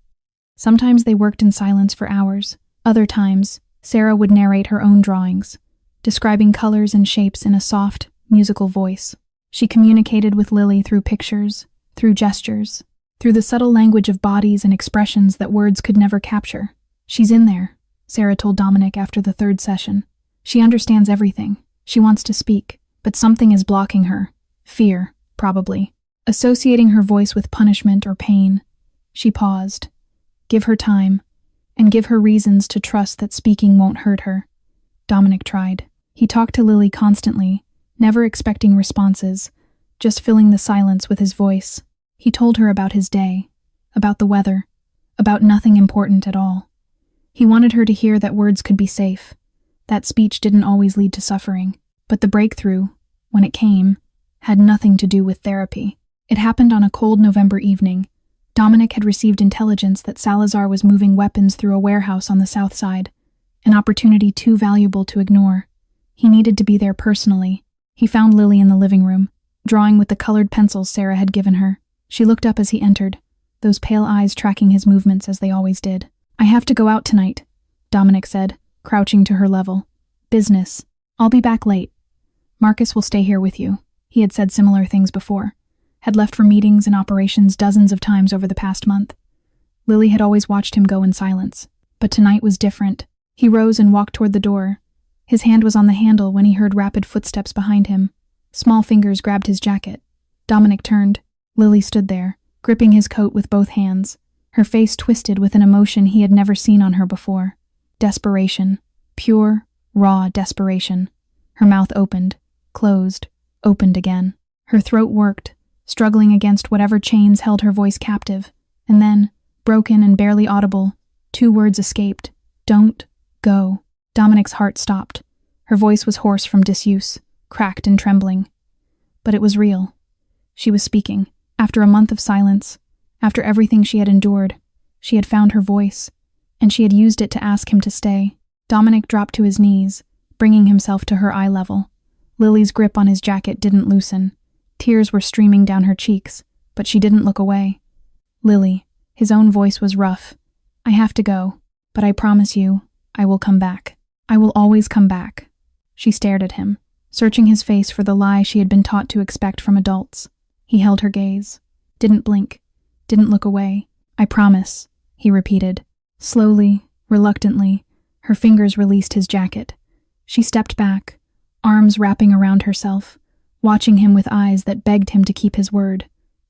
Sometimes they worked in silence for hours. Other times, Sarah would narrate her own drawings, describing colors and shapes in a soft, musical voice. She communicated with Lily through pictures, through gestures, through the subtle language of bodies and expressions that words could never capture. "She's in there," Sarah told Dominic after the 3rd session. "She understands everything. She wants to speak, but something is blocking her. Fear, probably. Associating her voice with punishment or pain." She paused. "Give her time, and give her reasons to trust that speaking won't hurt her." Dominic tried. He talked to Lily constantly, never expecting responses, just filling the silence with his voice. He told her about his day, about the weather, about nothing important at all. He wanted her to hear that words could be safe, that speech didn't always lead to suffering. But the breakthrough, when it came, had nothing to do with therapy. It happened on a cold November evening. Dominic had received intelligence that Salazar was moving weapons through a warehouse on the south side, an opportunity too valuable to ignore. He needed to be there personally. He found Lily in the living room, drawing with the colored pencils Sarah had given her. She looked up as he entered, those pale eyes tracking his movements as they always did. "I have to go out tonight," Dominic said, crouching to her level. "Business. I'll be back late. Marcus will stay here with you." He had said similar things before, had left for meetings and operations dozens of times over the past month. Lily had always watched him go in silence, but tonight was different. He rose and walked toward the door. His hand was on the handle when he heard rapid footsteps behind him. Small fingers grabbed his jacket. Dominic turned. Lily stood there, gripping his coat with both hands, her face twisted with an emotion he had never seen on her before. Desperation. Pure, raw desperation. Her mouth opened, closed, opened again. Her throat worked, struggling against whatever chains held her voice captive. And then, broken and barely audible, 2 words escaped. "Don't go." Dominic's heart stopped. Her voice was hoarse from disuse, cracked and trembling. But it was real. She was speaking. After a month of silence, after everything she had endured, she had found her voice, and she had used it to ask him to stay. Dominic dropped to his knees, bringing himself to her eye level. Lily's grip on his jacket didn't loosen. Tears were streaming down her cheeks, but she didn't look away. "Lily," his own voice was rough. "I have to go, but I promise you, I will come back. I will always come back." She stared at him, searching his face for the lie she had been taught to expect from adults. He held her gaze, didn't blink, didn't look away. "I promise," he repeated. Slowly, reluctantly, her fingers released his jacket. She stepped back, arms wrapping around herself, watching him with eyes that begged him to keep his word.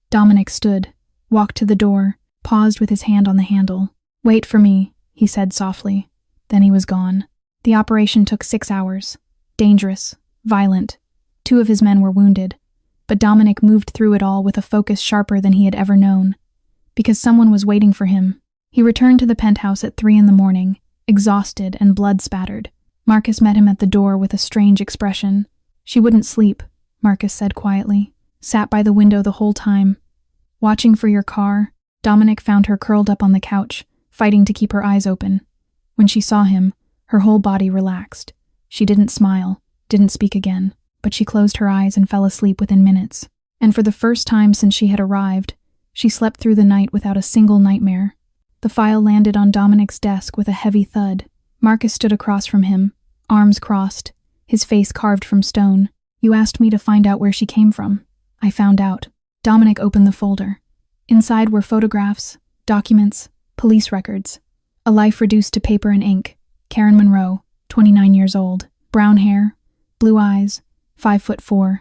Dominic stood, walked to the door, paused with his hand on the handle. "Wait for me," he said softly. Then he was gone. The operation took 6 hours. Dangerous, violent. 2 of his men were wounded. But Dominic moved through it all with a focus sharper than he had ever known. Because someone was waiting for him. He returned to the penthouse at 3 in the morning, exhausted and blood-spattered. Marcus met him at the door with a strange expression. "She wouldn't sleep," Marcus said quietly. "Sat by the window the whole time. Watching for your car." Dominic found her curled up on the couch, fighting to keep her eyes open. When she saw him, her whole body relaxed. She didn't smile, didn't speak again, but she closed her eyes and fell asleep within minutes. And for the first time since she had arrived, she slept through the night without a single nightmare. The file landed on Dominic's desk with a heavy thud. Marcus stood across from him, arms crossed, his face carved from stone. "You asked me to find out where she came from. I found out. Dominic opened the folder. Inside were photographs, documents, police records. A life reduced to paper and ink. Karen Monroe, 29 years old. Brown hair, blue eyes, 5'4".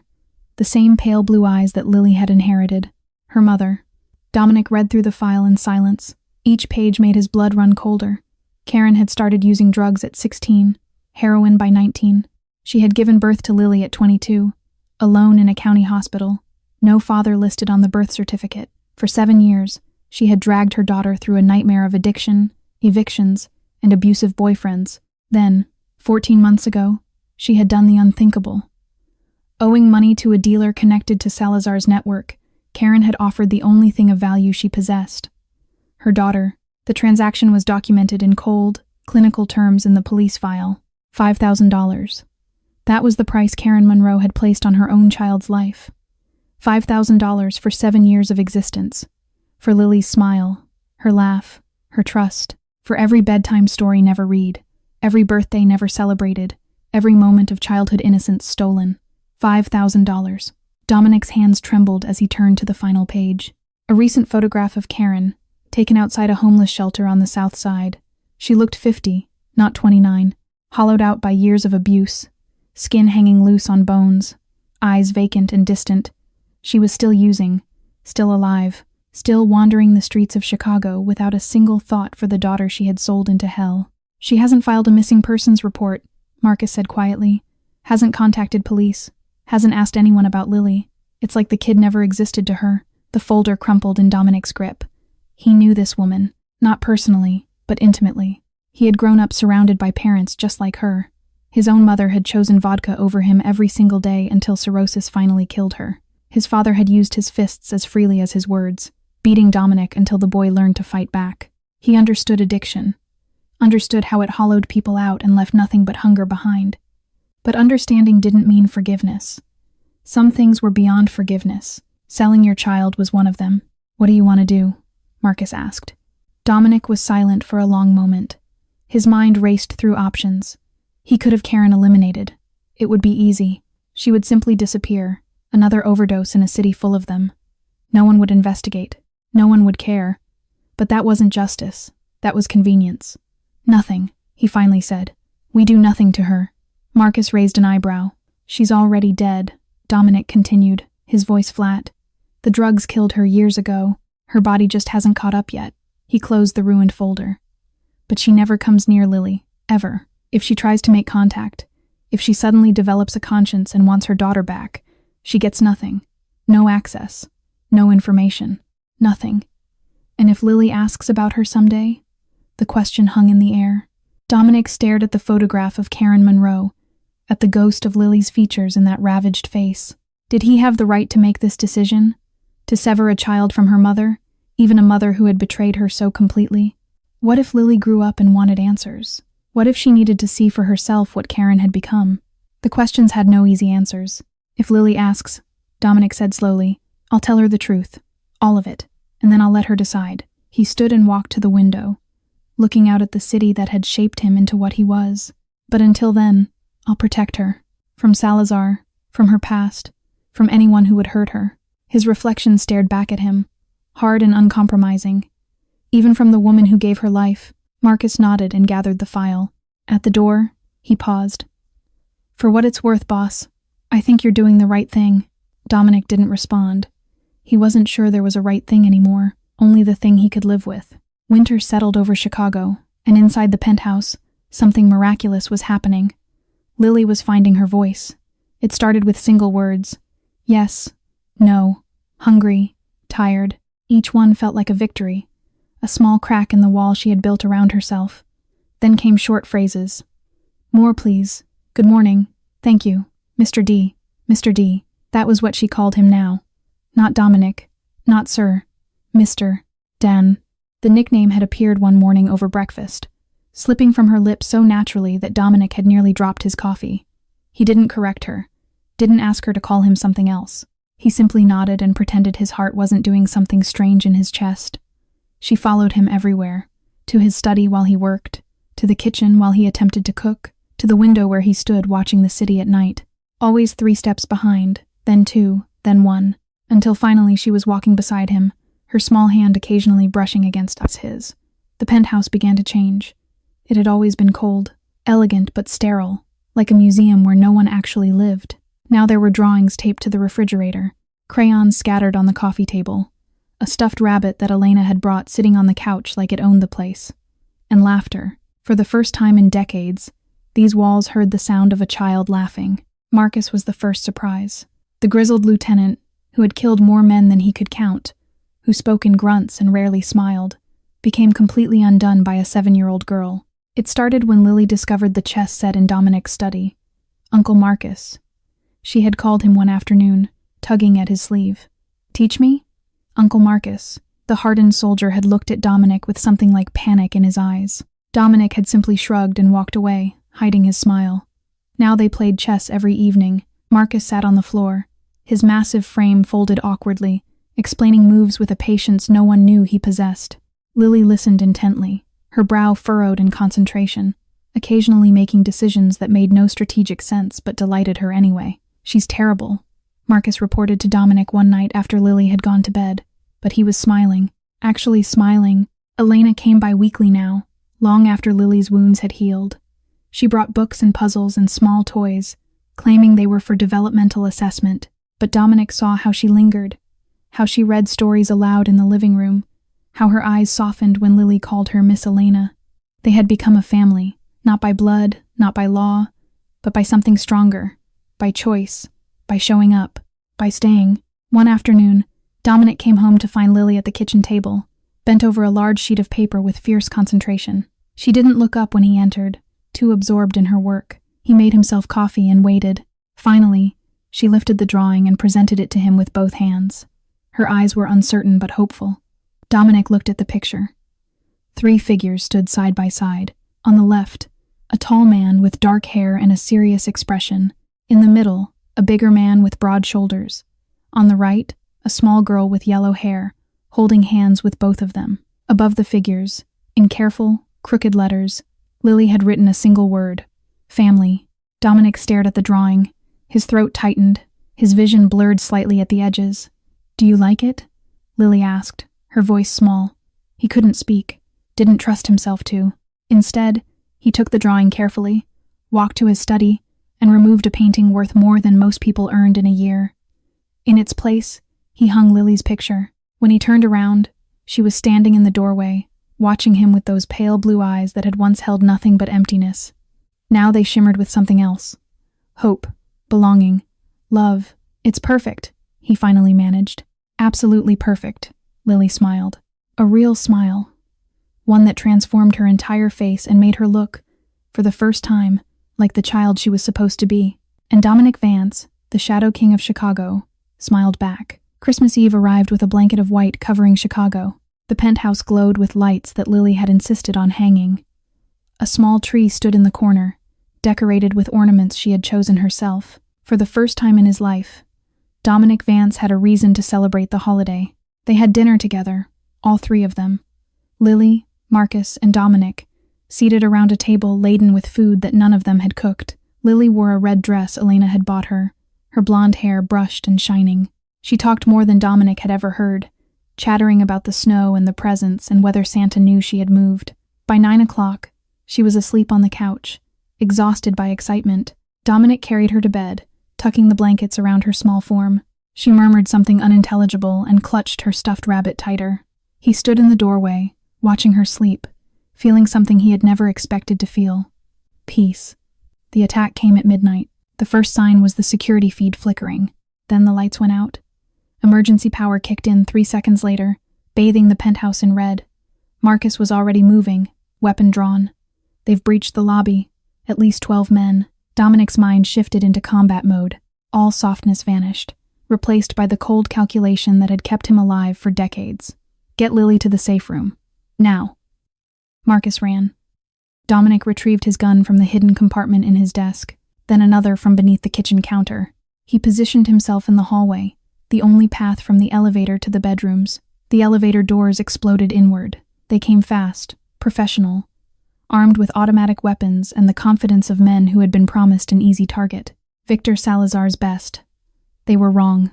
The same pale blue eyes that Lily had inherited. Her mother. Dominic read through the file in silence. Each page made his blood run colder. Karen had started using drugs at 16, heroin by 19. She had given birth to Lily at 22, alone in a county hospital. No father listed on the birth certificate. For 7 years, she had dragged her daughter through a nightmare of addiction, evictions, and abusive boyfriends. Then, 14 months ago, she had done the unthinkable. Owing money to a dealer connected to Salazar's network, Karen had offered the only thing of value she possessed. Her daughter. The transaction was documented in cold, clinical terms in the police file. $5,000. That was the price Karen Monroe had placed on her own child's life. $5,000 for 7 years of existence. For Lily's smile, her laugh, her trust. For every bedtime story never read, every birthday never celebrated, every moment of childhood innocence stolen. $5,000. Dominic's hands trembled as he turned to the final page. A recent photograph of Karen, taken outside a homeless shelter on the south side. She looked 50, not 29, hollowed out by years of abuse, skin hanging loose on bones, eyes vacant and distant. She was still using, still alive, still wandering the streets of Chicago without a single thought for the daughter she had sold into hell. She hasn't filed a missing persons report, Marcus said quietly. Hasn't contacted police. Hasn't asked anyone about Lily. It's like the kid never existed to her. The folder crumpled in Dominic's grip. He knew this woman, not personally, but intimately. He had grown up surrounded by parents just like her. His own mother had chosen vodka over him every single day until cirrhosis finally killed her. His father had used his fists as freely as his words, beating Dominic until the boy learned to fight back. He understood addiction, understood how it hollowed people out and left nothing but hunger behind. But understanding didn't mean forgiveness. Some things were beyond forgiveness. Selling your child was one of them. What do you want to do? Marcus asked. Dominic was silent for a long moment. His mind raced through options. He could have Karen eliminated. It would be easy. She would simply disappear, another overdose in a city full of them. No one would investigate. No one would care. But that wasn't justice. That was convenience. Nothing, he finally said. We do nothing to her. Marcus raised an eyebrow. She's already dead, Dominic continued, his voice flat. The drugs killed her years ago. Her body just hasn't caught up yet. He closed the ruined folder. But she never comes near Lily, ever. If she tries to make contact, if she suddenly develops a conscience and wants her daughter back, she gets nothing. No access. No information. Nothing. And if Lily asks about her someday? The question hung in the air. Dominic stared at the photograph of Karen Monroe, at the ghost of Lily's features in that ravaged face. Did he have the right to make this decision? To sever a child from her mother, even a mother who had betrayed her so completely? What if Lily grew up and wanted answers? What if she needed to see for herself what Karen had become? The questions had no easy answers. If Lily asks, Dominic said slowly, I'll tell her the truth. All of it. And then I'll let her decide. He stood and walked to the window, looking out at the city that had shaped him into what he was. But until then, I'll protect her. From Salazar, from her past, from anyone who would hurt her. His reflection stared back at him, hard and uncompromising. Even from the woman who gave her life. Marcus nodded and gathered the file. At the door, he paused. For what it's worth, boss, I think you're doing the right thing. Dominic didn't respond. He wasn't sure there was a right thing anymore, only the thing he could live with. Winter settled over Chicago, and inside the penthouse, something miraculous was happening. Lily was finding her voice. It started with single words. Yes, no, hungry, tired. Each one felt like a victory. A small crack in the wall she had built around herself. Then came short phrases. More, please. Good morning. Thank you. Mr. D. Mr. D. That was what she called him now. Not Dominic. Not Sir. Mr. Dan. The nickname had appeared one morning over breakfast, slipping from her lips so naturally that Dominic had nearly dropped his coffee. He didn't correct her, didn't ask her to call him something else. He simply nodded and pretended his heart wasn't doing something strange in his chest. She followed him everywhere, to his study while he worked, to the kitchen while he attempted to cook, to the window where he stood watching the city at night. Always 3 steps behind, then 2, then 1. until finally she was walking beside him, her small hand occasionally brushing against his. The penthouse began to change. It had always been cold, elegant but sterile, like a museum where no one actually lived. Now there were drawings taped to the refrigerator, crayons scattered on the coffee table, a stuffed rabbit that Elena had brought sitting on the couch like it owned the place, and laughter. For the first time in decades, these walls heard the sound of a child laughing. Marcus was the first surprise. The grizzled lieutenant, who had killed more men than he could count, who spoke in grunts and rarely smiled, became completely undone by a 7-year-old girl. It started when Lily discovered the chess set in Dominic's study. Uncle Marcus. She had called him one afternoon, tugging at his sleeve. "Teach me?" Uncle Marcus. The hardened soldier had looked at Dominic with something like panic in his eyes. Dominic had simply shrugged and walked away, hiding his smile. Now they played chess every evening. Marcus sat on the floor, his massive frame folded awkwardly, explaining moves with a patience no one knew he possessed. Lily listened intently, her brow furrowed in concentration, occasionally making decisions that made no strategic sense but delighted her anyway. "She's terrible," Marcus reported to Dominic one night after Lily had gone to bed, but he was smiling. Actually smiling. Elena came by weekly now, long after Lily's wounds had healed. She brought books and puzzles and small toys, claiming they were for developmental assessment, but Dominic saw how she lingered, how she read stories aloud in the living room, how her eyes softened when Lily called her Miss Elena. They had become a family, not by blood, not by law, but by something stronger, by choice, by showing up, by staying. One afternoon, Dominic came home to find Lily at the kitchen table, bent over a large sheet of paper with fierce concentration. She didn't look up when he entered, too absorbed in her work. He made himself coffee and waited. Finally, she lifted the drawing and presented it to him with both hands. Her eyes were uncertain but hopeful. Dominic looked at the picture. 3 figures stood side by side. On the left, a tall man with dark hair and a serious expression. In the middle, a bigger man with broad shoulders. On the right, a small girl with yellow hair, holding hands with both of them. Above the figures, in careful, crooked letters, Lily had written a single word: family. Dominic stared at the drawing. His throat tightened, his vision blurred slightly at the edges. "Do you like it?" Lily asked, her voice small. He couldn't speak, didn't trust himself to. Instead, he took the drawing carefully, walked to his study, and removed a painting worth more than most people earned in a year. In its place, he hung Lily's picture. When he turned around, she was standing in the doorway, watching him with those pale blue eyes that had once held nothing but emptiness. Now they shimmered with something else. Hope, belonging, love. "It's perfect," he finally managed. "Absolutely perfect," Lily smiled. A real smile. One that transformed her entire face and made her look, for the first time, like the child she was supposed to be. And Dominic Vance, the Shadow King of Chicago, smiled back. Christmas Eve arrived with a blanket of white covering Chicago. The penthouse glowed with lights that Lily had insisted on hanging. A small tree stood in the corner, decorated with ornaments she had chosen herself. For the first time in his life, Dominic Vance had a reason to celebrate the holiday. They had dinner together, all 3 of them. Lily, Marcus, and Dominic, seated around a table laden with food that none of them had cooked. Lily wore a red dress Elena had bought her, her blonde hair brushed and shining. She talked more than Dominic had ever heard, chattering about the snow and the presents and whether Santa knew she had moved. By 9 o'clock, she was asleep on the couch, exhausted by excitement. Dominic carried her to bed, tucking the blankets around her small form. She murmured something unintelligible and clutched her stuffed rabbit tighter. He stood in the doorway, watching her sleep, feeling something he had never expected to feel: peace. The attack came at midnight. The first sign was the security feed flickering. Then the lights went out. Emergency power kicked in 3 seconds later, bathing the penthouse in red. Marcus was already moving, weapon drawn. "They've breached the lobby. At least 12 men." Dominic's mind shifted into combat mode. All softness vanished, replaced by the cold calculation that had kept him alive for decades. "Get Lily to the safe room. Now." Marcus ran. Dominic retrieved his gun from the hidden compartment in his desk, then another from beneath the kitchen counter. He positioned himself in the hallway, the only path from the elevator to the bedrooms. The elevator doors exploded inward. They came fast, professional, armed with automatic weapons and the confidence of men who had been promised an easy target. Victor Salazar's best. They were wrong.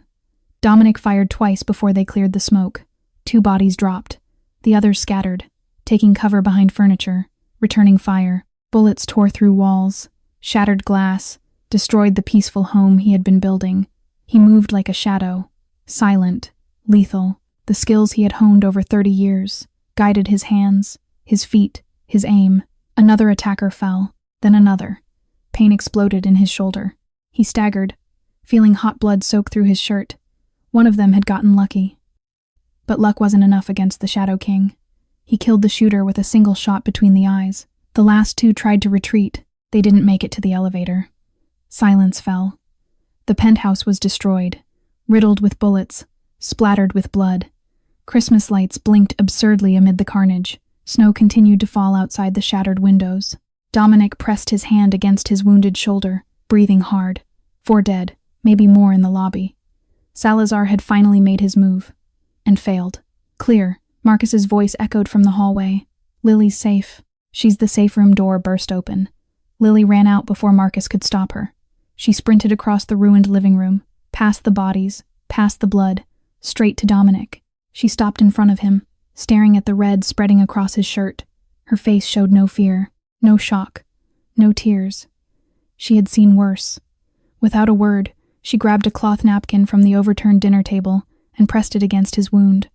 Dominic fired twice before they cleared the smoke. 2 bodies dropped. The others scattered, taking cover behind furniture, returning fire. Bullets tore through walls, shattered glass, destroyed the peaceful home he had been building. He moved like a shadow, silent, lethal. The skills he had honed over 30 years guided his hands, his feet, his aim. Another attacker fell, then another. Pain exploded in his shoulder. He staggered, feeling hot blood soak through his shirt. One of them had gotten lucky. But luck wasn't enough against the Shadow King. He killed the shooter with a single shot between the eyes. The last 2 tried to retreat. They didn't make it to the elevator. Silence fell. The penthouse was destroyed, riddled with bullets, splattered with blood. Christmas lights blinked absurdly amid the carnage. Snow continued to fall outside the shattered windows. Dominic pressed his hand against his wounded shoulder, breathing hard. 4 dead, maybe more in the lobby. Salazar had finally made his move. And failed. Clear. Marcus's voice echoed from the hallway. Lily's safe. She's the safe room door burst open. Lily ran out before Marcus could stop her. She sprinted across the ruined living room, past the bodies, past the blood, straight to Dominic. She stopped in front of him, staring at the red spreading across his shirt. Her face showed no fear, no shock, no tears. She had seen worse. Without a word, she grabbed a cloth napkin from the overturned dinner table and pressed it against his wound.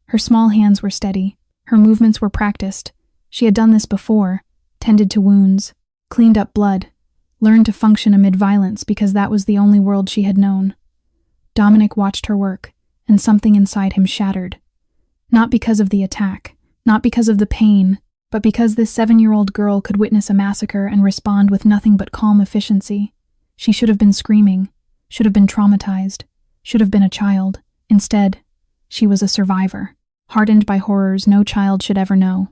Her small hands were steady. Her movements were practiced. She had done this before, tended to wounds, cleaned up blood, learned to function amid violence because that was the only world she had known. Dominic watched her work, and something inside him shattered. Not because of the attack, not because of the pain, but because this 7-year-old girl could witness a massacre and respond with nothing but calm efficiency. She should have been screaming, should have been traumatized, should have been a child. Instead, she was a survivor, hardened by horrors no child should ever know.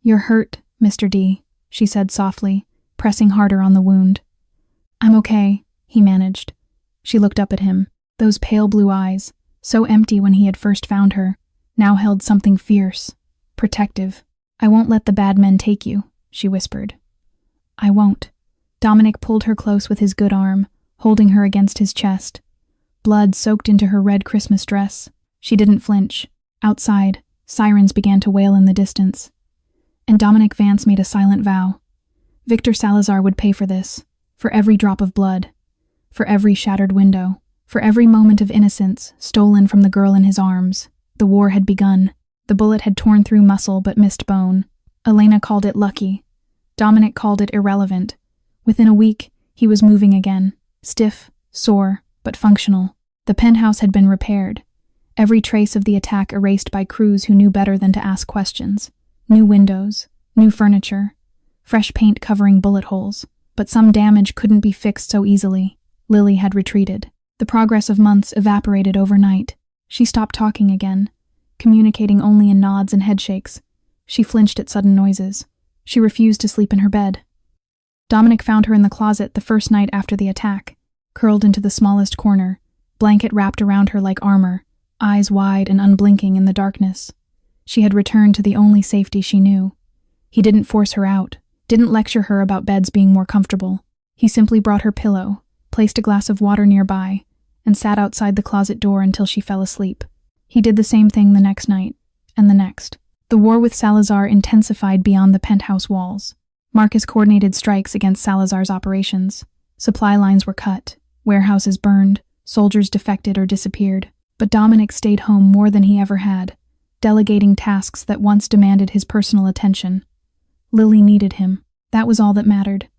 "You're hurt, Mr. D," she said softly, pressing harder on the wound. "I'm okay," he managed. She looked up at him. Those pale blue eyes, so empty when he had first found her, now held something fierce, protective. "I won't let the bad men take you," she whispered. "I won't." Dominic pulled her close with his good arm, holding her against his chest. Blood soaked into her red Christmas dress. She didn't flinch. Outside, sirens began to wail in the distance. And Dominic Vance made a silent vow. Victor Salazar would pay for this, for every drop of blood, for every shattered window, for every moment of innocence stolen from the girl in his arms. The war had begun. The bullet had torn through muscle but missed bone. Elena called it lucky. Dominic called it irrelevant. Within a week, he was moving again, stiff, sore, but functional. The penthouse had been repaired. Every trace of the attack erased by crews who knew better than to ask questions. New windows, new furniture, fresh paint covering bullet holes. But some damage couldn't be fixed so easily. Lily had retreated. The progress of months evaporated overnight. She stopped talking again, communicating only in nods and headshakes. She flinched at sudden noises. She refused to sleep in her bed. Dominic found her in the closet the first night after the attack, curled into the smallest corner, blanket wrapped around her like armor, eyes wide and unblinking in the darkness. She had returned to the only safety she knew. He didn't force her out, didn't lecture her about beds being more comfortable. He simply brought her pillow, placed a glass of water nearby, and sat outside the closet door until she fell asleep. He did the same thing the next night, and the next. The war with Salazar intensified beyond the penthouse walls. Marcus coordinated strikes against Salazar's operations. Supply lines were cut, warehouses burned, soldiers defected or disappeared. But Dominic stayed home more than he ever had, delegating tasks that once demanded his personal attention. Lily needed him. That was all that mattered.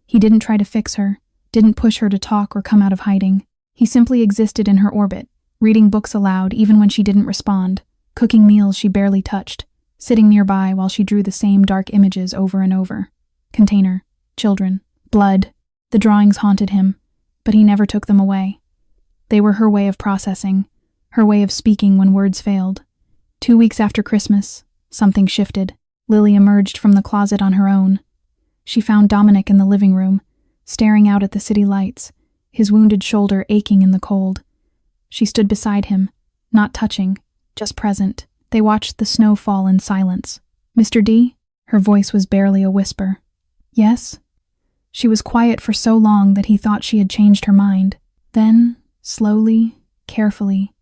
He didn't try to fix her, didn't push her to talk or come out of hiding. He simply existed in her orbit, reading books aloud even when she didn't respond, cooking meals she barely touched, sitting nearby while she drew the same dark images over and over. Container, children, blood. The drawings haunted him, but he never took them away. They were her way of processing, her way of speaking when words failed. 2 weeks after Christmas, something shifted. Lily emerged from the closet on her own. She found Dominic in the living room, staring out at the city lights, his wounded shoulder aching in the cold. She stood beside him, not touching, just present. They watched the snow fall in silence. "Mr. D?" Her voice was barely a whisper. "Yes?" She was quiet for so long that he thought she had changed her mind. Then, slowly, carefully.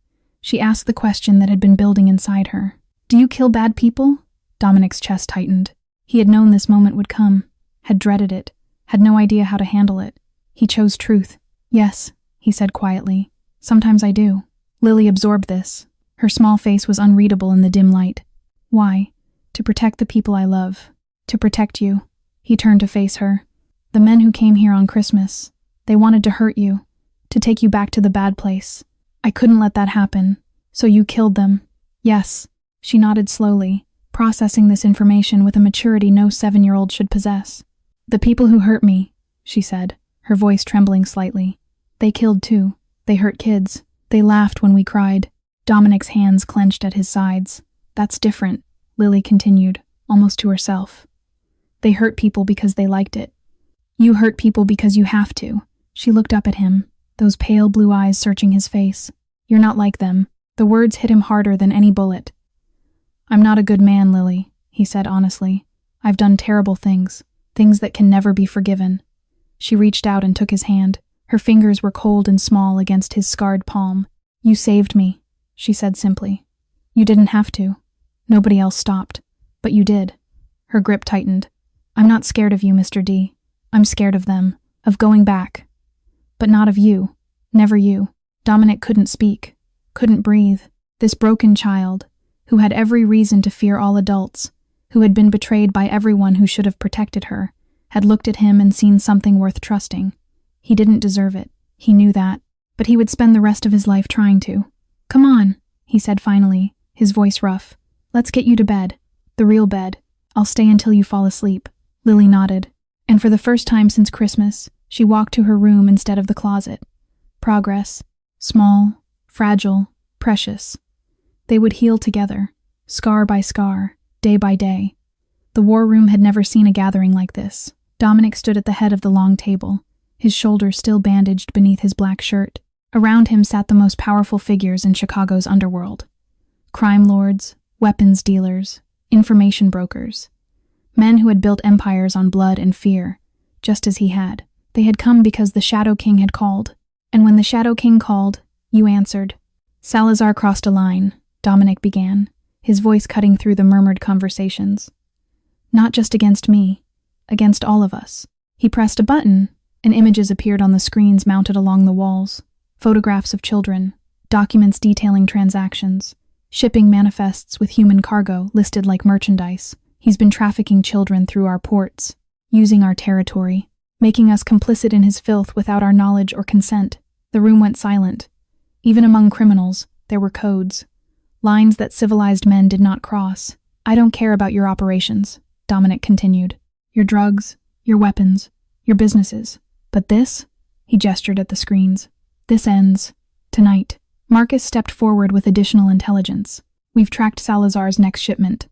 She asked the question that had been building inside her. Do you kill bad people? Dominic's chest tightened. He had known this moment would come, had dreaded it, had no idea how to handle it. He chose truth. Yes, he said quietly. Sometimes I do. Lily absorbed this. Her small face was unreadable in the dim light. Why? To protect the people I love. To protect you. He turned to face her. The men who came here on Christmas, they wanted to hurt you, to take you back to the bad place. I couldn't let that happen, so you killed them. Yes. She nodded slowly, processing this information with a maturity no 7-year-old should possess. The people who hurt me, she said, her voice trembling slightly. They killed too. They hurt kids. They laughed when we cried. Dominic's hands clenched at his sides. That's different, Lily continued, almost to herself. They hurt people because they liked it. You hurt people because you have to. She looked up at him, those pale blue eyes searching his face. You're not like them. The words hit him harder than any bullet. I'm not a good man, Lily, he said honestly. I've done terrible things, things that can never be forgiven. She reached out and took his hand. Her fingers were cold and small against his scarred palm. You saved me, she said simply. You didn't have to. Nobody else stopped. But you did. Her grip tightened. I'm not scared of you, Mr. D. I'm scared of them, of going back. But not of you. Never you. Dominic couldn't speak, couldn't breathe. This broken child, who had every reason to fear all adults, who had been betrayed by everyone who should have protected her, had looked at him and seen something worth trusting. He didn't deserve it. He knew that. But he would spend the rest of his life trying to. Come on, he said finally, his voice rough. Let's get you to bed. The real bed. I'll stay until you fall asleep. Lily nodded. And for the first time since Christmas, she walked to her room instead of the closet. Progress. Small, fragile, precious. They would heal together, scar by scar, day by day. The war room had never seen a gathering like this. Dominic stood at the head of the long table, his shoulders still bandaged beneath his black shirt. Around him sat the most powerful figures in Chicago's underworld. Crime lords, weapons dealers, information brokers. Men who had built empires on blood and fear, just as he had. They had come because the Shadow King had called. And when the Shadow King called, you answered. Salazar crossed a line, Dominic began, his voice cutting through the murmured conversations. Not just against me, against all of us. He pressed a button, and images appeared on the screens mounted along the walls. Photographs of children, documents detailing transactions, shipping manifests with human cargo listed like merchandise. He's been trafficking children through our ports, using our territory, making us complicit in his filth without our knowledge or consent. The room went silent. Even among criminals, there were codes. Lines that civilized men did not cross. I don't care about your operations, Dominic continued. Your drugs, your weapons, your businesses. But this? He gestured at the screens. This ends. Tonight. Marcus stepped forward with additional intelligence. We've tracked Salazar's next shipment.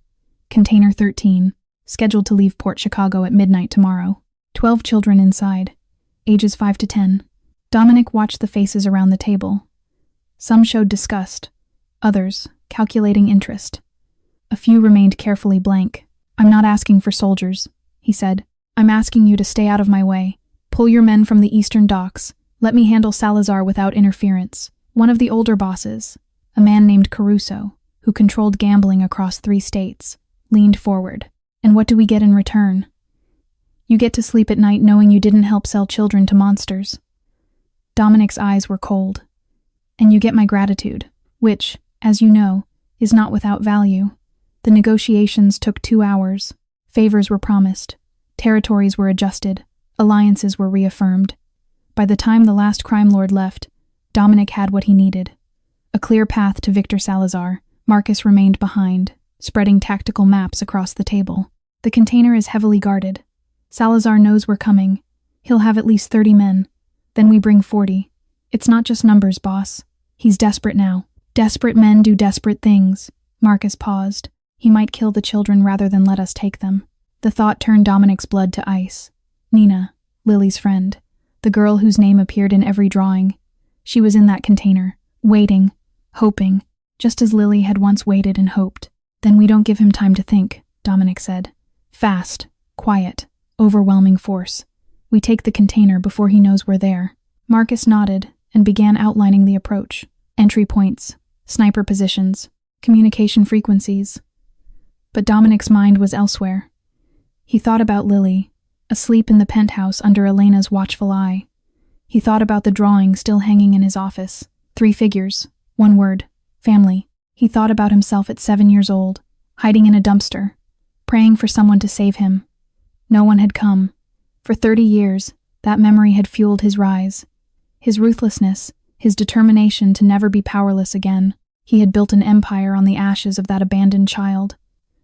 Container 13, scheduled to leave Port Chicago at midnight tomorrow. 12 children inside, ages 5 to 10. Dominic watched the faces around the table. Some showed disgust, others calculating interest. A few remained carefully blank. I'm not asking for soldiers, he said. I'm asking you to stay out of my way. Pull your men from the eastern docks. Let me handle Salazar without interference. One of the older bosses, a man named Caruso, who controlled gambling across 3 states, leaned forward. And what do we get in return? You get to sleep at night knowing you didn't help sell children to monsters. Dominic's eyes were cold. And you get my gratitude, which, as you know, is not without value. The negotiations took 2 hours. Favors were promised. Territories were adjusted. Alliances were reaffirmed. By the time the last crime lord left, Dominic had what he needed. A clear path to Victor Salazar. Marcus remained behind, spreading tactical maps across the table. The container is heavily guarded. Salazar knows we're coming. He'll have at least 30 men. Then we bring 40. It's not just numbers, boss. He's desperate now. Desperate men do desperate things. Marcus paused. He might kill the children rather than let us take them. The thought turned Dominic's blood to ice. Nina, Lily's friend, the girl whose name appeared in every drawing. She was in that container, waiting, hoping, just as Lily had once waited and hoped. Then we don't give him time to think, Dominic said. Fast, quiet, overwhelming force. We take the container before he knows we're there. Marcus nodded and began outlining the approach. entry points, sniper positions, communication frequencies. But Dominic's mind was elsewhere. He thought about Lily, asleep in the penthouse under Elena's watchful eye. He thought about the drawing still hanging in his office. 3 figures, 1 word, family. He thought about himself at 7 years old, hiding in a dumpster, praying for someone to save him. No one had come. For 30 years, that memory had fueled his rise. His ruthlessness, his determination to never be powerless again. He had built an empire on the ashes of that abandoned child.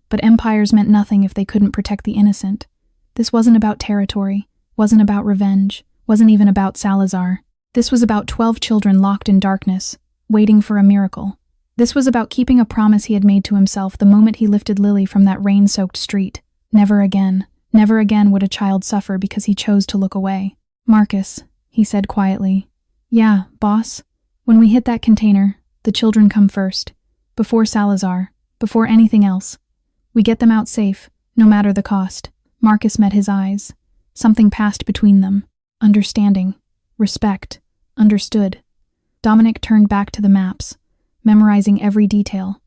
But empires meant nothing if they couldn't protect the innocent. This wasn't about territory, wasn't about revenge, wasn't even about Salazar. This was about 12 children locked in darkness, waiting for a miracle. This was about keeping a promise he had made to himself the moment he lifted Lily from that rain-soaked street. Never again would a child suffer because he chose to look away. "Marcus," he said quietly. "Yeah, boss. When we hit that container, the children come first. Before Salazar, before anything else. We get them out safe, no matter the cost." Marcus met his eyes. Something passed between them. Understanding. Respect. Understood. Dominic turned back to the maps, memorizing every detail.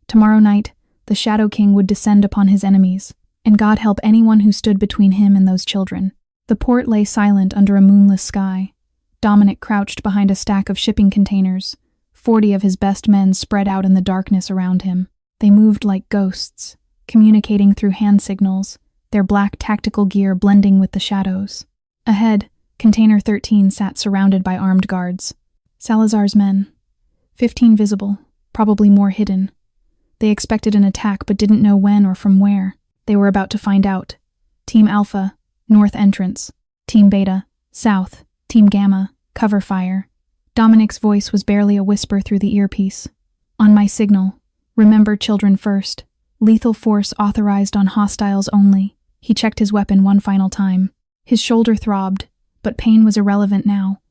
Tomorrow night, the Shadow King would descend upon his enemies, and God help anyone who stood between him and those children. The port lay silent under a moonless sky. Dominic crouched behind a stack of shipping containers, 40 of his best men spread out in the darkness around him. They moved like ghosts, communicating through hand signals, their black tactical gear blending with the shadows. Ahead, Container 13 sat surrounded by armed guards. Salazar's men. 15 visible, probably more hidden. They expected an attack but didn't know when or from where. They were about to find out. Team Alpha, north entrance. Team Beta, south. Team Gamma, cover fire. Dominic's voice was barely a whisper through the earpiece. "On my signal. Remember children first. Lethal force authorized on hostiles only." He checked his weapon one final time. His shoulder throbbed, but pain was irrelevant now.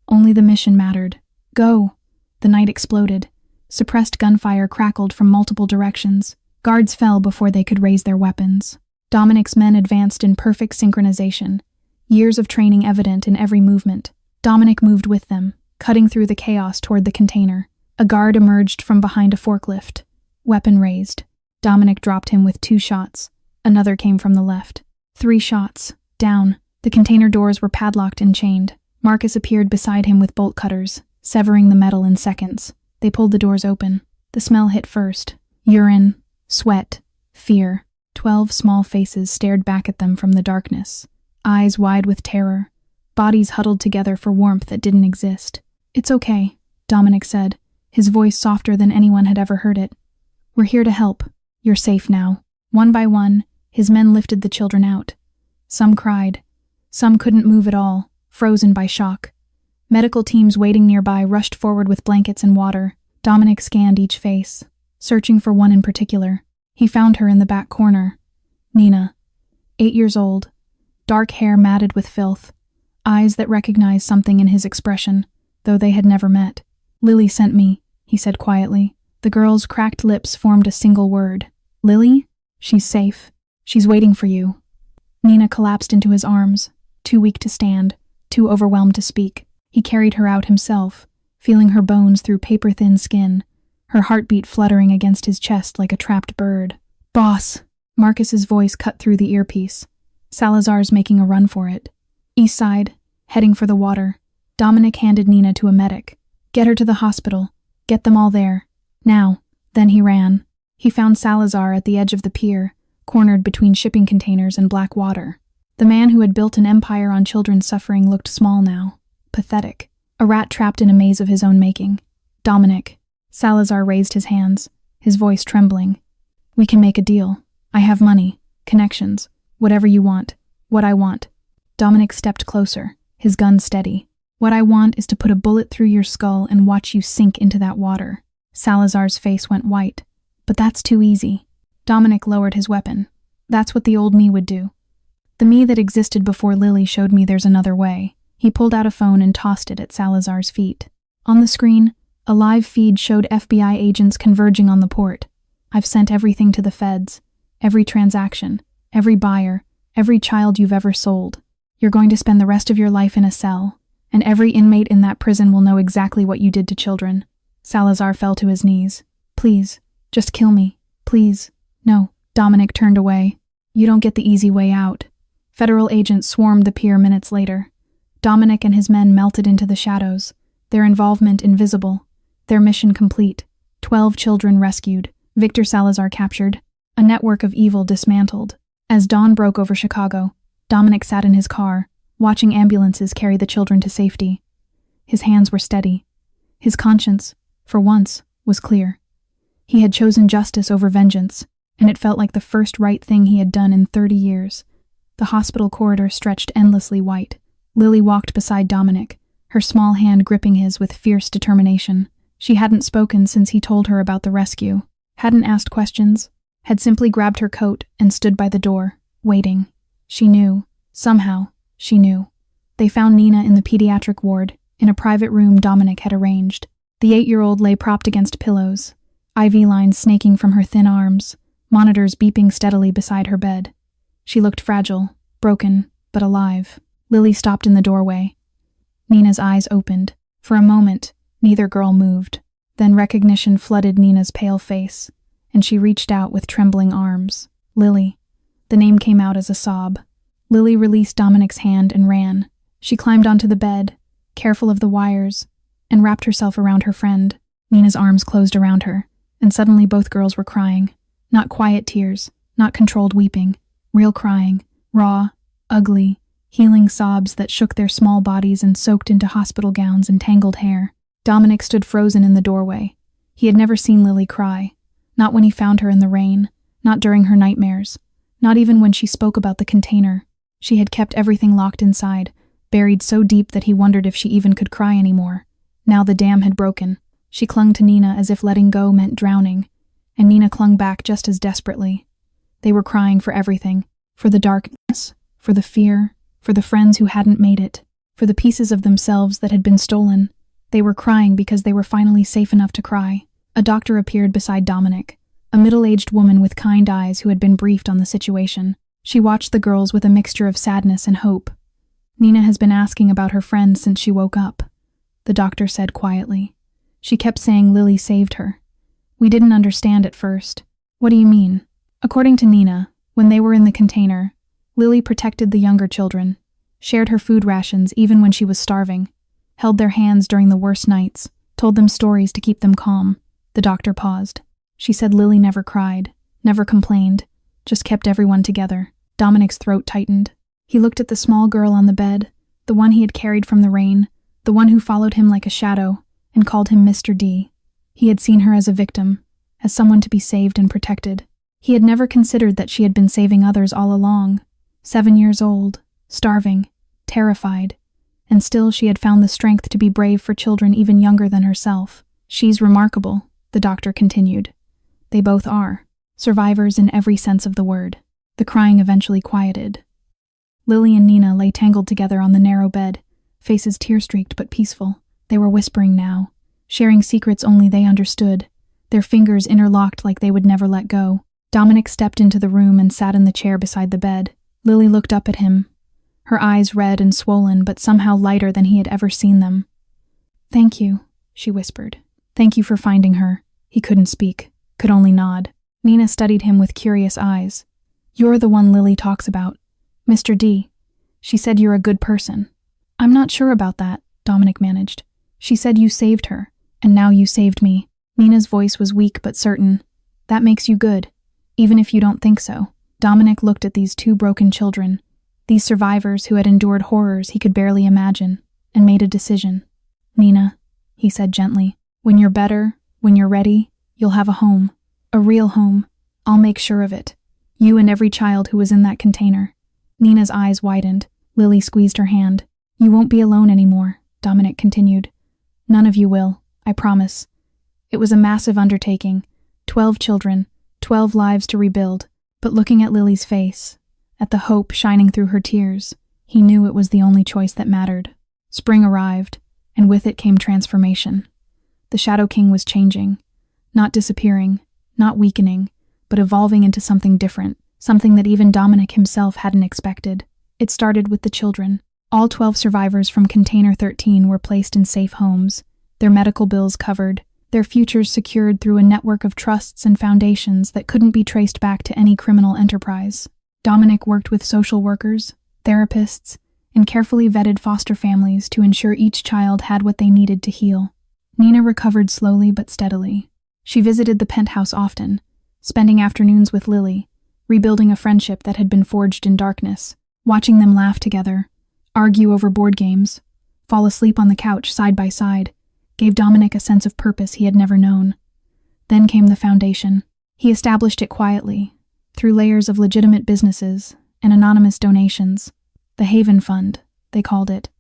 Only the mission mattered. "Go!" The night exploded. Suppressed gunfire crackled from multiple directions. Guards fell before they could raise their weapons. Dominic's men advanced in perfect synchronization, years of training evident in every movement. Dominic moved with them, cutting through the chaos toward the container. A guard emerged from behind a forklift, weapon raised. Dominic dropped him with 2 shots. Another came from the left. 3 shots. Down. The container doors were padlocked and chained. Marcus appeared beside him with bolt cutters, severing the metal in seconds. They pulled the doors open. The smell hit first. Urine, sweat, fear. 12 small faces stared back at them from the darkness, eyes wide with terror, bodies huddled together for warmth that didn't exist. "It's okay," Dominic said, his voice softer than anyone had ever heard it. "We're here to help. You're safe now." One by one, his men lifted the children out. Some cried. Some couldn't move at all, frozen by shock. Medical teams waiting nearby rushed forward with blankets and water. Dominic scanned each face, searching for one in particular. He found her in the back corner. Nina, 8 years old, dark hair matted with filth, eyes that recognized something in his expression, though they had never met. "Lily sent me," he said quietly. The girl's cracked lips formed a single word. "Lily? She's safe. She's waiting for you." Nina collapsed into his arms, too weak to stand, too overwhelmed to speak. He carried her out himself, feeling her bones through paper-thin skin, her heartbeat fluttering against his chest like a trapped bird. "Boss!" Marcus's voice cut through the earpiece. "Salazar's making a run for it. East side, heading for the water." Dominic handed Nina to a medic. "Get her to the hospital. Get them all there. Now." Then he ran. He found Salazar at the edge of the pier, cornered between shipping containers and black water. The man who had built an empire on children's suffering looked small now, pathetic, a rat trapped in a maze of his own making. "Dominic." Salazar raised his hands, his voice trembling. "We can make a deal. I have money, connections, whatever you want, what I want." Dominic stepped closer, his gun steady. "What I want is to put a bullet through your skull and watch you sink into that water." Salazar's face went white. "But that's too easy." Dominic lowered his weapon. "That's what the old me would do. The me that existed before Lily showed me there's another way." He pulled out a phone and tossed it at Salazar's feet. On the screen, a live feed showed FBI agents converging on the port. "I've sent everything to the feds. Every transaction, every buyer, every child you've ever sold. You're going to spend the rest of your life in a cell, and every inmate in that prison will know exactly what you did to children. Salazar fell to his knees. Please, just kill me. Please. No. Dominic turned away. You don't get the easy way out. Federal agents swarmed the pier minutes later. Dominic and his men melted into the shadows, their involvement invisible, their mission complete. 12 children rescued, Victor Salazar captured, a network of evil dismantled. As dawn broke over Chicago, Dominic sat in his car, watching ambulances carry the children to safety. His hands were steady. His conscience, for once, was clear. He had chosen justice over vengeance, and it felt like the first right thing he had done in 30 years. The hospital corridor stretched endlessly white. Lily walked beside Dominic, her small hand gripping his with fierce determination. She hadn't spoken since he told her about the rescue, hadn't asked questions, had simply grabbed her coat and stood by the door, waiting. She knew. Somehow, she knew. They found Nina in the pediatric ward, in a private room Dominic had arranged. The 8-year-old lay propped against pillows, IV lines snaking from her thin arms, monitors beeping steadily beside her bed. She looked fragile, broken, but alive. Lily stopped in the doorway. Nina's eyes opened. For a moment, neither girl moved. Then recognition flooded Nina's pale face, and she reached out with trembling arms. Lily. The name came out as a sob. Lily released Dominic's hand and ran. She climbed onto the bed, careful of the wires, and wrapped herself around her friend. Nina's arms closed around her, and suddenly both girls were crying. Not quiet tears, not controlled weeping. Real crying, raw, ugly, healing sobs that shook their small bodies and soaked into hospital gowns and tangled hair. Dominic stood frozen in the doorway. He had never seen Lily cry. Not when he found her in the rain, not during her nightmares, not even when she spoke about the container. She had kept everything locked inside, buried so deep that he wondered if she even could cry anymore. Now the dam had broken. She clung to Nina as if letting go meant drowning, and Nina clung back just as desperately. They were crying for everything, for the darkness, for the fear, for the friends who hadn't made it, for the pieces of themselves that had been stolen. They were crying because they were finally safe enough to cry. A doctor appeared beside Dominic, a middle-aged woman with kind eyes who had been briefed on the situation. She watched the girls with a mixture of sadness and hope. Nina has been asking about her friend since she woke up, the doctor said quietly. She kept saying Lily saved her. We didn't understand at first. What do you mean? According to Nina, when they were in the container, Lily protected the younger children, shared her food rations even when she was starving, held their hands during the worst nights, told them stories to keep them calm. The doctor paused. She said Lily never cried, never complained, just kept everyone together. Dominic's throat tightened. He looked at the small girl on the bed, the one he had carried from the rain, the one who followed him like a shadow, and called him Mr. D. He had seen her as a victim, as someone to be saved and protected. He had never considered that she had been saving others all along. 7 years old, starving, terrified, and still she had found the strength to be brave for children even younger than herself. She's remarkable, the doctor continued. They both are. Survivors in every sense of the word. The crying eventually quieted. Lily and Nina lay tangled together on the narrow bed, faces tear-streaked but peaceful. They were whispering now, sharing secrets only they understood, their fingers interlocked like they would never let go. Dominic stepped into the room and sat in the chair beside the bed. Lily looked up at him, her eyes red and swollen but somehow lighter than he had ever seen them. Thank you, she whispered. Thank you for finding her. He couldn't speak, could only nod. Nina studied him with curious eyes. You're the one Lily talks about. Mr. D. She said you're a good person. I'm not sure about that, Dominic managed. She said you saved her, and now you saved me. Nina's voice was weak but certain. That makes you good, even if you don't think so. Dominic looked at these 2 broken children, these survivors who had endured horrors he could barely imagine, and made a decision. Nina, he said gently, when you're better, when you're ready, you'll have a home. A real home. I'll make sure of it. You and every child who was in that container. Nina's eyes widened. Lily squeezed her hand. You won't be alone anymore, Dominic continued. None of you will, I promise. It was a massive undertaking. 12 children, 12 lives to rebuild. But looking at Lily's face, at the hope shining through her tears, he knew it was the only choice that mattered. Spring arrived, and with it came transformation. The Shadow King was changing, not disappearing, not weakening, but evolving into something different, something that even Dominic himself hadn't expected. It started with the children. All 12 survivors from Container 13 were placed in safe homes, their medical bills covered, their futures secured through a network of trusts and foundations that couldn't be traced back to any criminal enterprise. Dominic worked with social workers, therapists, and carefully vetted foster families to ensure each child had what they needed to heal. Nina recovered slowly but steadily. She visited the penthouse often, spending afternoons with Lily, rebuilding a friendship that had been forged in darkness. Watching them laugh together, argue over board games, fall asleep on the couch side by side, gave Dominic a sense of purpose he had never known. Then came the foundation. He established it quietly, through layers of legitimate businesses and anonymous donations. The Haven Fund, they called it.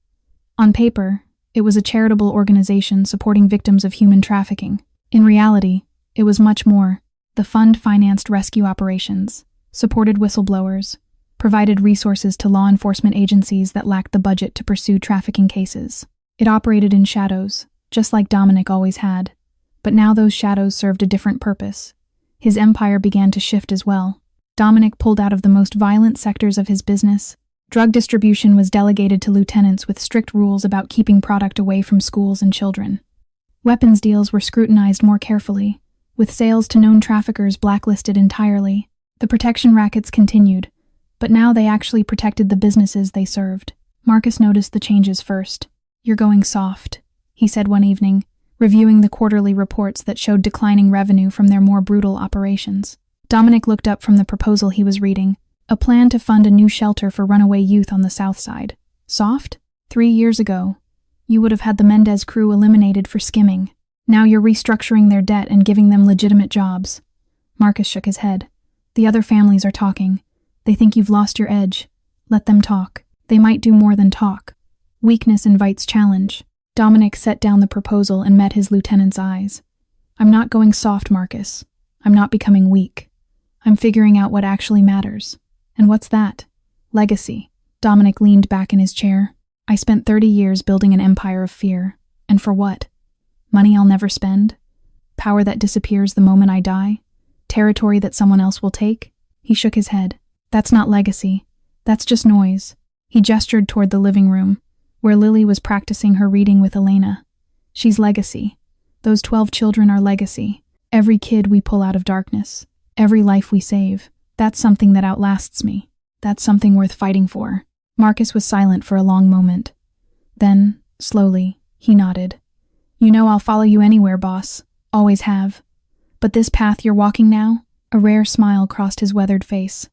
On paper, it was a charitable organization supporting victims of human trafficking. In reality, it was much more. The fund financed rescue operations, supported whistleblowers, provided resources to law enforcement agencies that lacked the budget to pursue trafficking cases. It operated in shadows, just like Dominic always had. But now those shadows served a different purpose. His empire began to shift as well. Dominic pulled out of the most violent sectors of his business. Drug distribution was delegated to lieutenants with strict rules about keeping product away from schools and children. Weapons deals were scrutinized more carefully, with sales to known traffickers blacklisted entirely. The protection rackets continued, but now they actually protected the businesses they served. Marcus noticed the changes first. "You're going soft," he said one evening, reviewing the quarterly reports that showed declining revenue from their more brutal operations. Dominic looked up from the proposal he was reading, a plan to fund a new shelter for runaway youth on the south side. Soft? 3 years ago, you would have had the Mendez crew eliminated for skimming. Now you're restructuring their debt and giving them legitimate jobs. Marcus shook his head. The other families are talking. They think you've lost your edge. Let them talk. They might do more than talk. Weakness invites challenge. Dominic set down the proposal and met his lieutenant's eyes. "I'm not going soft, Marcus. I'm not becoming weak. I'm figuring out what actually matters." "And what's that?" "Legacy." Dominic leaned back in his chair. "I spent 30 years building an empire of fear. And for what? Money I'll never spend? Power that disappears the moment I die? Territory that someone else will take?" He shook his head. "That's not legacy. That's just noise." He gestured toward the living room, where Lily was practicing her reading with Elena. "She's legacy. Those 12 children are legacy. Every kid we pull out of darkness. Every life we save. That's something that outlasts me. That's something worth fighting for." Marcus was silent for a long moment. Then, slowly, he nodded. "You know I'll follow you anywhere, boss. Always have. But this path you're walking now?" A rare smile crossed his weathered face.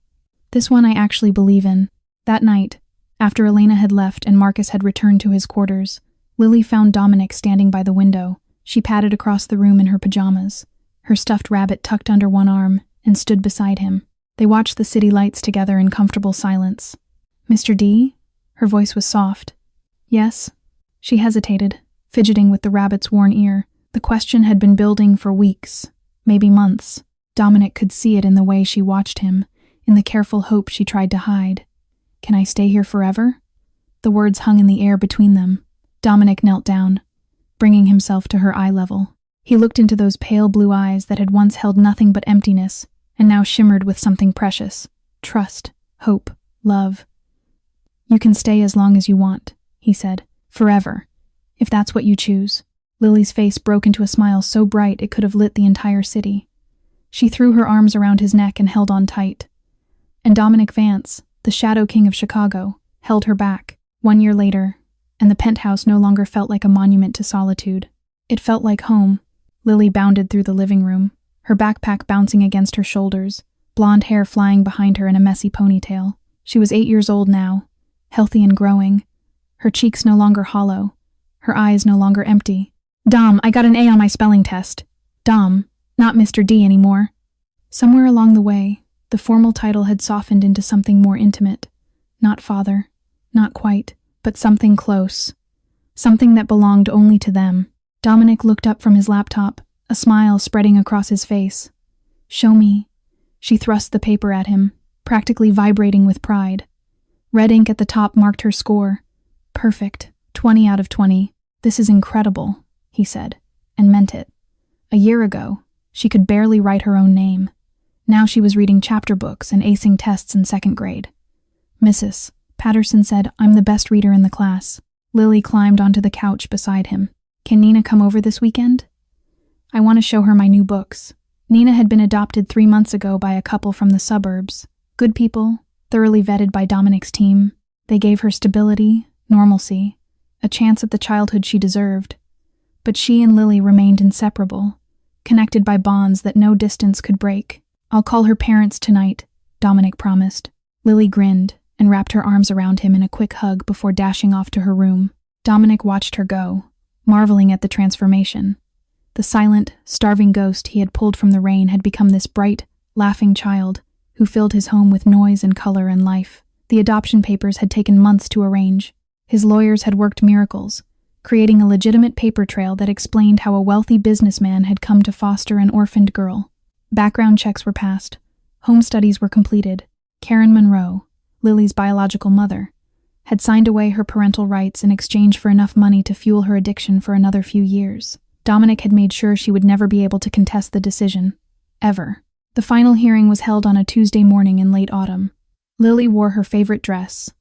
"This one I actually believe in." That night, after Elena had left and Marcus had returned to his quarters, Lily found Dominic standing by the window. She padded across the room in her pajamas, her stuffed rabbit tucked under one arm, and stood beside him. They watched the city lights together in comfortable silence. "Mr. D?" Her voice was soft. "Yes?" She hesitated, fidgeting with the rabbit's worn ear. The question had been building for weeks, maybe months. Dominic could see it in the way she watched him, in the careful hope she tried to hide. "Can I stay here forever?" The words hung in the air between them. Dominic knelt down, bringing himself to her eye level. He looked into those pale blue eyes that had once held nothing but emptiness, and now shimmered with something precious. Trust, hope, love. "You can stay as long as you want," he said. "Forever, if that's what you choose." Lily's face broke into a smile so bright it could have lit the entire city. She threw her arms around his neck and held on tight. And Dominic Vance, the Shadow King of Chicago, held her back. 1 year later, and the penthouse no longer felt like a monument to solitude. It felt like home. Lily bounded through the living room, her backpack bouncing against her shoulders, blonde hair flying behind her in a messy ponytail. She was 8 years old now, healthy and growing, her cheeks no longer hollow, her eyes no longer empty. "Dom, I got an A on my spelling test." Dom, not Mr. D anymore. Somewhere along the way, the formal title had softened into something more intimate. Not father, not quite, but something close. Something that belonged only to them. Dominic looked up from his laptop, a smile spreading across his face. "Show me." She thrust the paper at him, practically vibrating with pride. Red ink at the top marked her score. "Perfect. 20 out of 20. This is incredible," he said, and meant it. A year ago, she could barely write her own name. Now she was reading chapter books and acing tests in 2nd grade. "Mrs. Patterson said I'm the best reader in the class." Lily climbed onto the couch beside him. "Can Nina come over this weekend?" I want to show her my new books. Nina had been adopted 3 months ago by a couple from the suburbs. Good people, thoroughly vetted by Dominic's team. They gave her stability, normalcy, a chance at the childhood she deserved. But she and Lily remained inseparable, connected by bonds that no distance could break. I'll call her parents tonight, Dominic promised. Lily grinned and wrapped her arms around him in a quick hug before dashing off to her room. Dominic watched her go, marveling at the transformation. The silent, starving ghost he had pulled from the rain had become this bright, laughing child who filled his home with noise and color and life. The adoption papers had taken months to arrange. His lawyers had worked miracles, creating a legitimate paper trail that explained how a wealthy businessman had come to foster an orphaned girl. Background checks were passed. Home studies were completed. Karen Monroe, Lily's biological mother, had signed away her parental rights in exchange for enough money to fuel her addiction for another few years. Dominic had made sure she would never be able to contest the decision. Ever. The final hearing was held on a Tuesday morning in late autumn. Lily wore her favorite dress,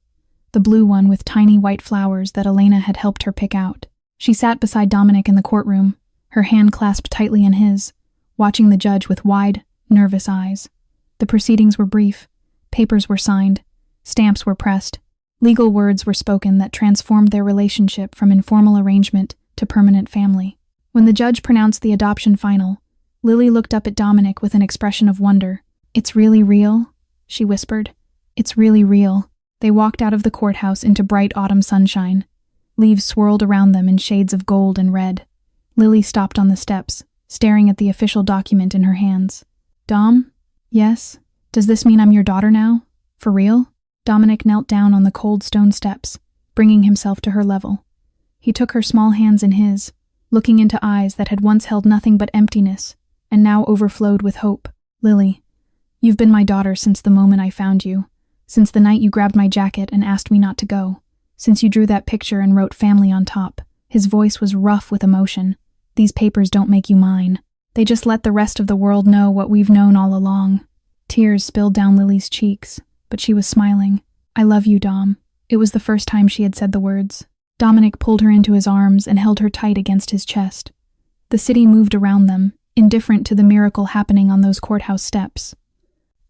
the blue one with tiny white flowers that Elena had helped her pick out. She sat beside Dominic in the courtroom, her hand clasped tightly in his, watching the judge with wide, nervous eyes. The proceedings were brief. Papers were signed. Stamps were pressed. Legal words were spoken that transformed their relationship from informal arrangement to permanent family. When the judge pronounced the adoption final, Lily looked up at Dominic with an expression of wonder. "It's really real?" she whispered. "It's really real." They walked out of the courthouse into bright autumn sunshine. Leaves swirled around them in shades of gold and red. Lily stopped on the steps, staring at the official document in her hands. "Dom? Yes? Does this mean I'm your daughter now? For real?" Dominic knelt down on the cold stone steps, bringing himself to her level. He took her small hands in his, looking into eyes that had once held nothing but emptiness, and now overflowed with hope. "Lily, you've been my daughter since the moment I found you, since the night you grabbed my jacket and asked me not to go, since you drew that picture and wrote family on top." His voice was rough with emotion. "These papers don't make you mine. They just let the rest of the world know what we've known all along." Tears spilled down Lily's cheeks, but she was smiling. "I love you, Dom." It was the first time she had said the words. Dominic pulled her into his arms and held her tight against his chest. The city moved around them, indifferent to the miracle happening on those courthouse steps.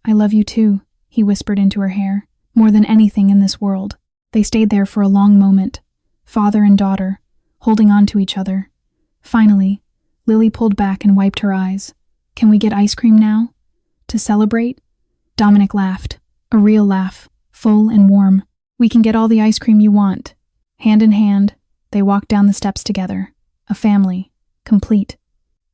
"I love you too," he whispered into her hair, "more than anything in this world." They stayed there for a long moment, father and daughter, holding on to each other. Finally, Lily pulled back and wiped her eyes. "Can we get ice cream now? To celebrate?" Dominic laughed, a real laugh, full and warm. "We can get all the ice cream you want." Hand in hand, they walked down the steps together, a family, complete.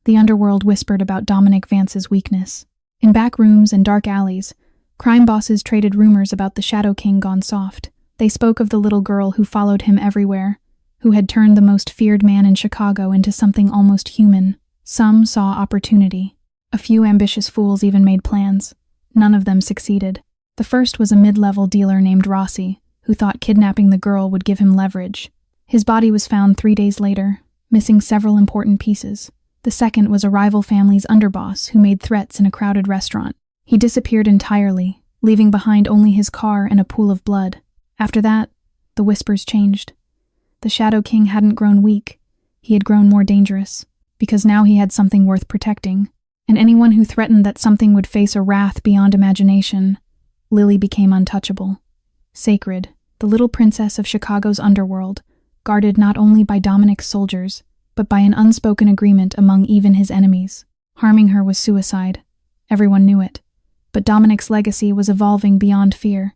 The underworld whispered about Dominic Vance's weakness. In back rooms and dark alleys, crime bosses traded rumors about the Shadow King gone soft. They spoke of the little girl who followed him everywhere, who had turned the most feared man in Chicago into something almost human. Some saw opportunity. A few ambitious fools even made plans. None of them succeeded. The first was a mid-level dealer named Rossi, who thought kidnapping the girl would give him leverage. His body was found 3 days later, missing several important pieces. The second was a rival family's underboss who made threats in a crowded restaurant. He disappeared entirely, leaving behind only his car and a pool of blood. After that, the whispers changed. The Shadow King hadn't grown weak. He had grown more dangerous, because now he had something worth protecting. And anyone who threatened that something would face a wrath beyond imagination, Lily became untouchable. Sacred, the little princess of Chicago's underworld, guarded not only by Dominic's soldiers, but by an unspoken agreement among even his enemies. Harming her was suicide. Everyone knew it. But Dominic's legacy was evolving beyond fear.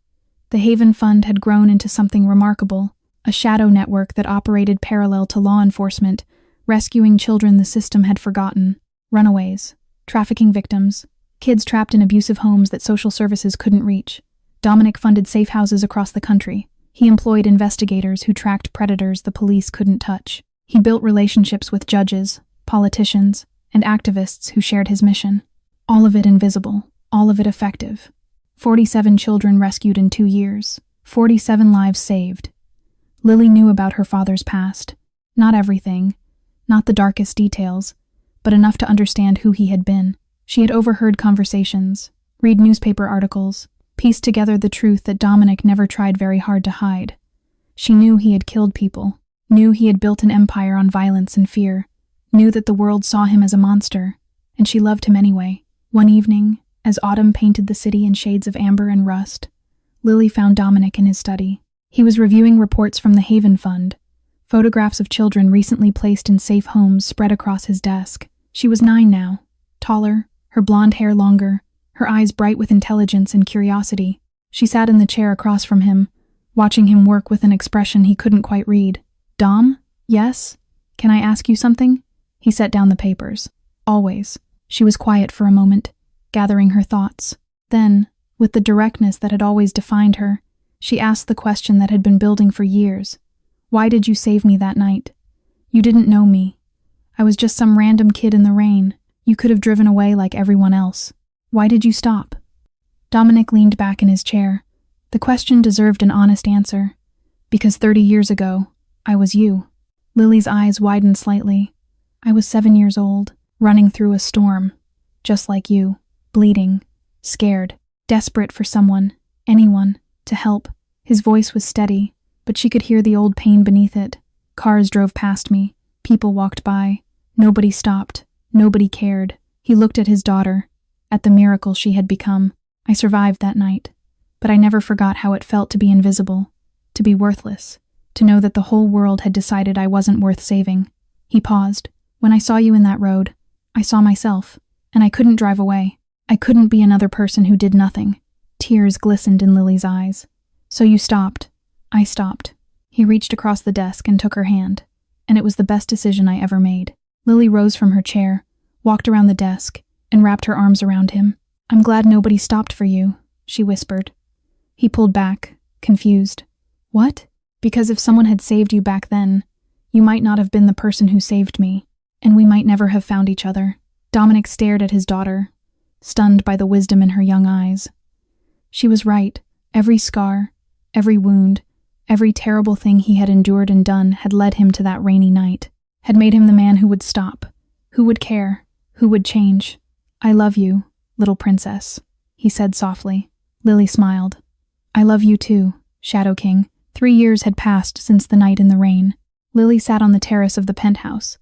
The Haven Fund had grown into something remarkable, a shadow network that operated parallel to law enforcement, rescuing children the system had forgotten, runaways, trafficking victims, kids trapped in abusive homes that social services couldn't reach. Dominic funded safe houses across the country. He employed investigators who tracked predators the police couldn't touch. He built relationships with judges, politicians, and activists who shared his mission. All of it invisible, all of it effective. 47 children rescued in 2 years, 47 lives saved. Lily knew about her father's past. Not everything, not the darkest details, but enough to understand who he had been. She had overheard conversations, read newspaper articles, pieced together the truth that Dominic never tried very hard to hide. She knew he had killed people, knew he had built an empire on violence and fear, knew that the world saw him as a monster, and she loved him anyway. One evening, as autumn painted the city in shades of amber and rust, Lily found Dominic in his study. He was reviewing reports from the Haven Fund. Photographs of children recently placed in safe homes spread across his desk. She was 9 now, taller, her blonde hair longer, her eyes bright with intelligence and curiosity. She sat in the chair across from him, watching him work with an expression he couldn't quite read. "Dom? Yes? Can I ask you something?" He set down the papers. "Always." She was quiet for a moment, gathering her thoughts. Then, with the directness that had always defined her, she asked the question that had been building for years. "Why did you save me that night? You didn't know me. I was just some random kid in the rain. You could have driven away like everyone else. Why did you stop?" Dominic leaned back in his chair. The question deserved an honest answer. "Because 30 years ago, I was you." Lily's eyes widened slightly. "I was 7 years old, running through a storm, just like you, bleeding, scared, desperate for someone, anyone, to help." His voice was steady, but she could hear the old pain beneath it. Cars drove past me, people walked by. Nobody stopped, nobody cared. He looked at his daughter, at the miracle she had become. "I survived that night, but I never forgot how it felt to be invisible, to be worthless, to know that the whole world had decided I wasn't worth saving." He paused. "When I saw you in that road, I saw myself, and I couldn't drive away. I couldn't be another person who did nothing." Tears glistened in Lily's eyes. "So you stopped. I stopped." He reached across the desk and took her hand, and it was the best decision I ever made. Lily rose from her chair, walked around the desk, and wrapped her arms around him. "I'm glad nobody stopped for you," she whispered. He pulled back, confused. "What?" "Because if someone had saved you back then, you might not have been the person who saved me, and we might never have found each other." Dominic stared at his daughter, stunned by the wisdom in her young eyes. She was right. Every scar, every wound, every terrible thing he had endured and done had led him to that rainy night, had made him the man who would stop, who would care, who would change. "I love you, little princess," he said softly. Lily smiled. "I love you too, Shadow King." 3 years had passed since the night in the rain. Lily sat on the terrace of the penthouse,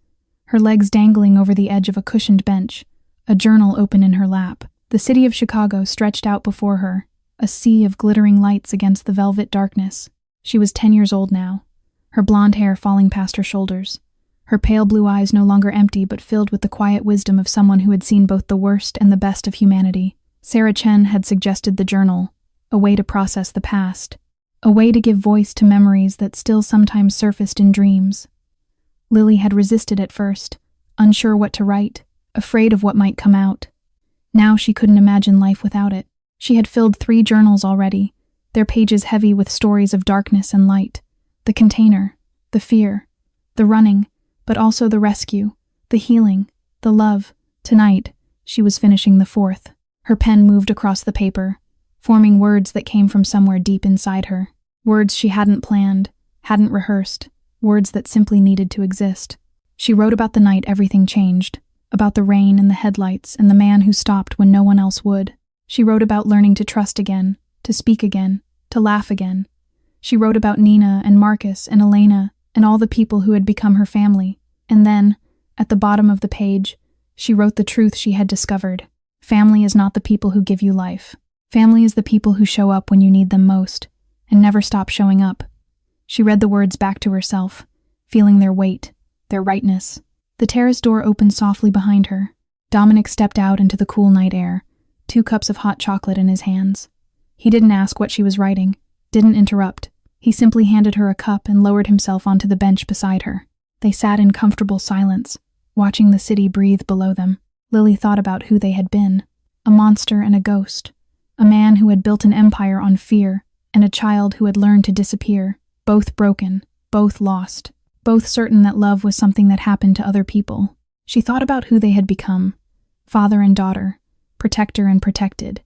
her legs dangling over the edge of a cushioned bench, a journal open in her lap. The city of Chicago stretched out before her, a sea of glittering lights against the velvet darkness. She was 10 years old now, her blonde hair falling past her shoulders, her pale blue eyes no longer empty but filled with the quiet wisdom of someone who had seen both the worst and the best of humanity. Sarah Chen had suggested the journal, a way to process the past, a way to give voice to memories that still sometimes surfaced in dreams. Lily had resisted at first, unsure what to write, afraid of what might come out. Now she couldn't imagine life without it. She had filled 3 journals already, their pages heavy with stories of darkness and light. The container, the fear, the running, but also the rescue, the healing, the love. Tonight, she was finishing the 4th. Her pen moved across the paper, forming words that came from somewhere deep inside her. Words she hadn't planned, hadn't rehearsed, words that simply needed to exist. She wrote about the night everything changed, about the rain and the headlights and the man who stopped when no one else would. She wrote about learning to trust again, to speak again, to laugh again. She wrote about Nina and Marcus and Elena and all the people who had become her family. And then, at the bottom of the page, she wrote the truth she had discovered. Family is not the people who give you life. Family is the people who show up when you need them most, and never stop showing up. She read the words back to herself, feeling their weight, their rightness. The terrace door opened softly behind her. Dominic stepped out into the cool night air, 2 cups of hot chocolate in his hands. He didn't ask what she was writing, didn't interrupt. He simply handed her a cup and lowered himself onto the bench beside her. They sat in comfortable silence, watching the city breathe below them. Lily thought about who they had been, a monster and a ghost, a man who had built an empire on fear, and a child who had learned to disappear, both broken, both lost, both certain that love was something that happened to other people. She thought about who they had become, father and daughter, protector and protected,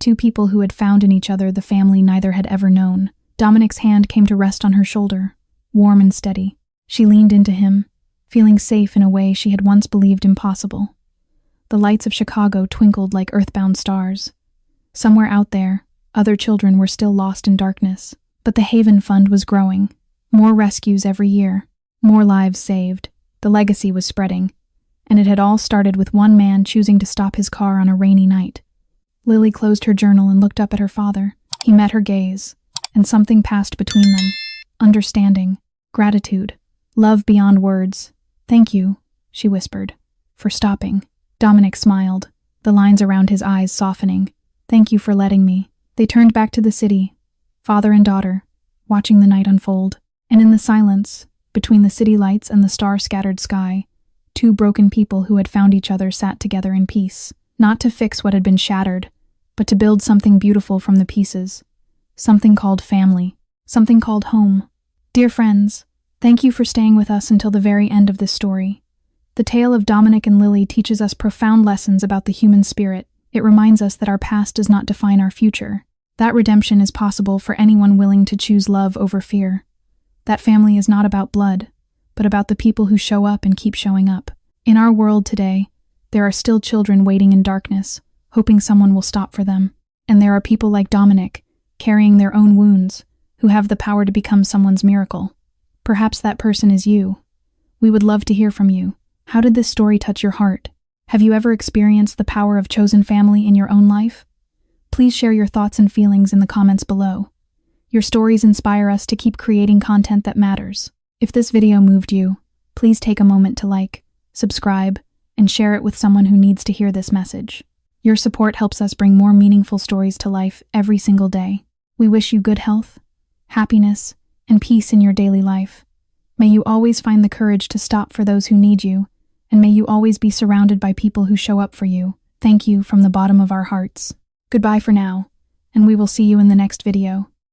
2 people who had found in each other the family neither had ever known. Dominic's hand came to rest on her shoulder, warm and steady. She leaned into him, feeling safe in a way she had once believed impossible. The lights of Chicago twinkled like earthbound stars. Somewhere out there, other children were still lost in darkness, but the Haven Fund was growing. More rescues every year, more lives saved. The legacy was spreading. And it had all started with one man choosing to stop his car on a rainy night. Lily closed her journal and looked up at her father. He met her gaze, and something passed between them. Understanding, gratitude, love beyond words. "Thank you," she whispered, "for stopping." Dominic smiled, the lines around his eyes softening. "Thank you for letting me." They turned back to the city, father and daughter, watching the night unfold. And in the silence, between the city lights and the star-scattered sky, two broken people who had found each other sat together in peace, not to fix what had been shattered, but to build something beautiful from the pieces, something called family, something called home. Dear friends, thank you for staying with us until the very end of this story. The tale of Dominic and Lily teaches us profound lessons about the human spirit. It reminds us that our past does not define our future. That redemption is possible for anyone willing to choose love over fear. That family is not about blood, but about the people who show up and keep showing up. In our world today, there are still children waiting in darkness, hoping someone will stop for them. And there are people like Dominic, carrying their own wounds, who have the power to become someone's miracle. Perhaps that person is you. We would love to hear from you. How did this story touch your heart? Have you ever experienced the power of chosen family in your own life? Please share your thoughts and feelings in the comments below. Your stories inspire us to keep creating content that matters. If this video moved you, please take a moment to like, subscribe, and share it with someone who needs to hear this message. Your support helps us bring more meaningful stories to life every single day. We wish you good health, happiness, and peace in your daily life. May you always find the courage to stop for those who need you, and may you always be surrounded by people who show up for you. Thank you from the bottom of our hearts. Goodbye for now, and we will see you in the next video.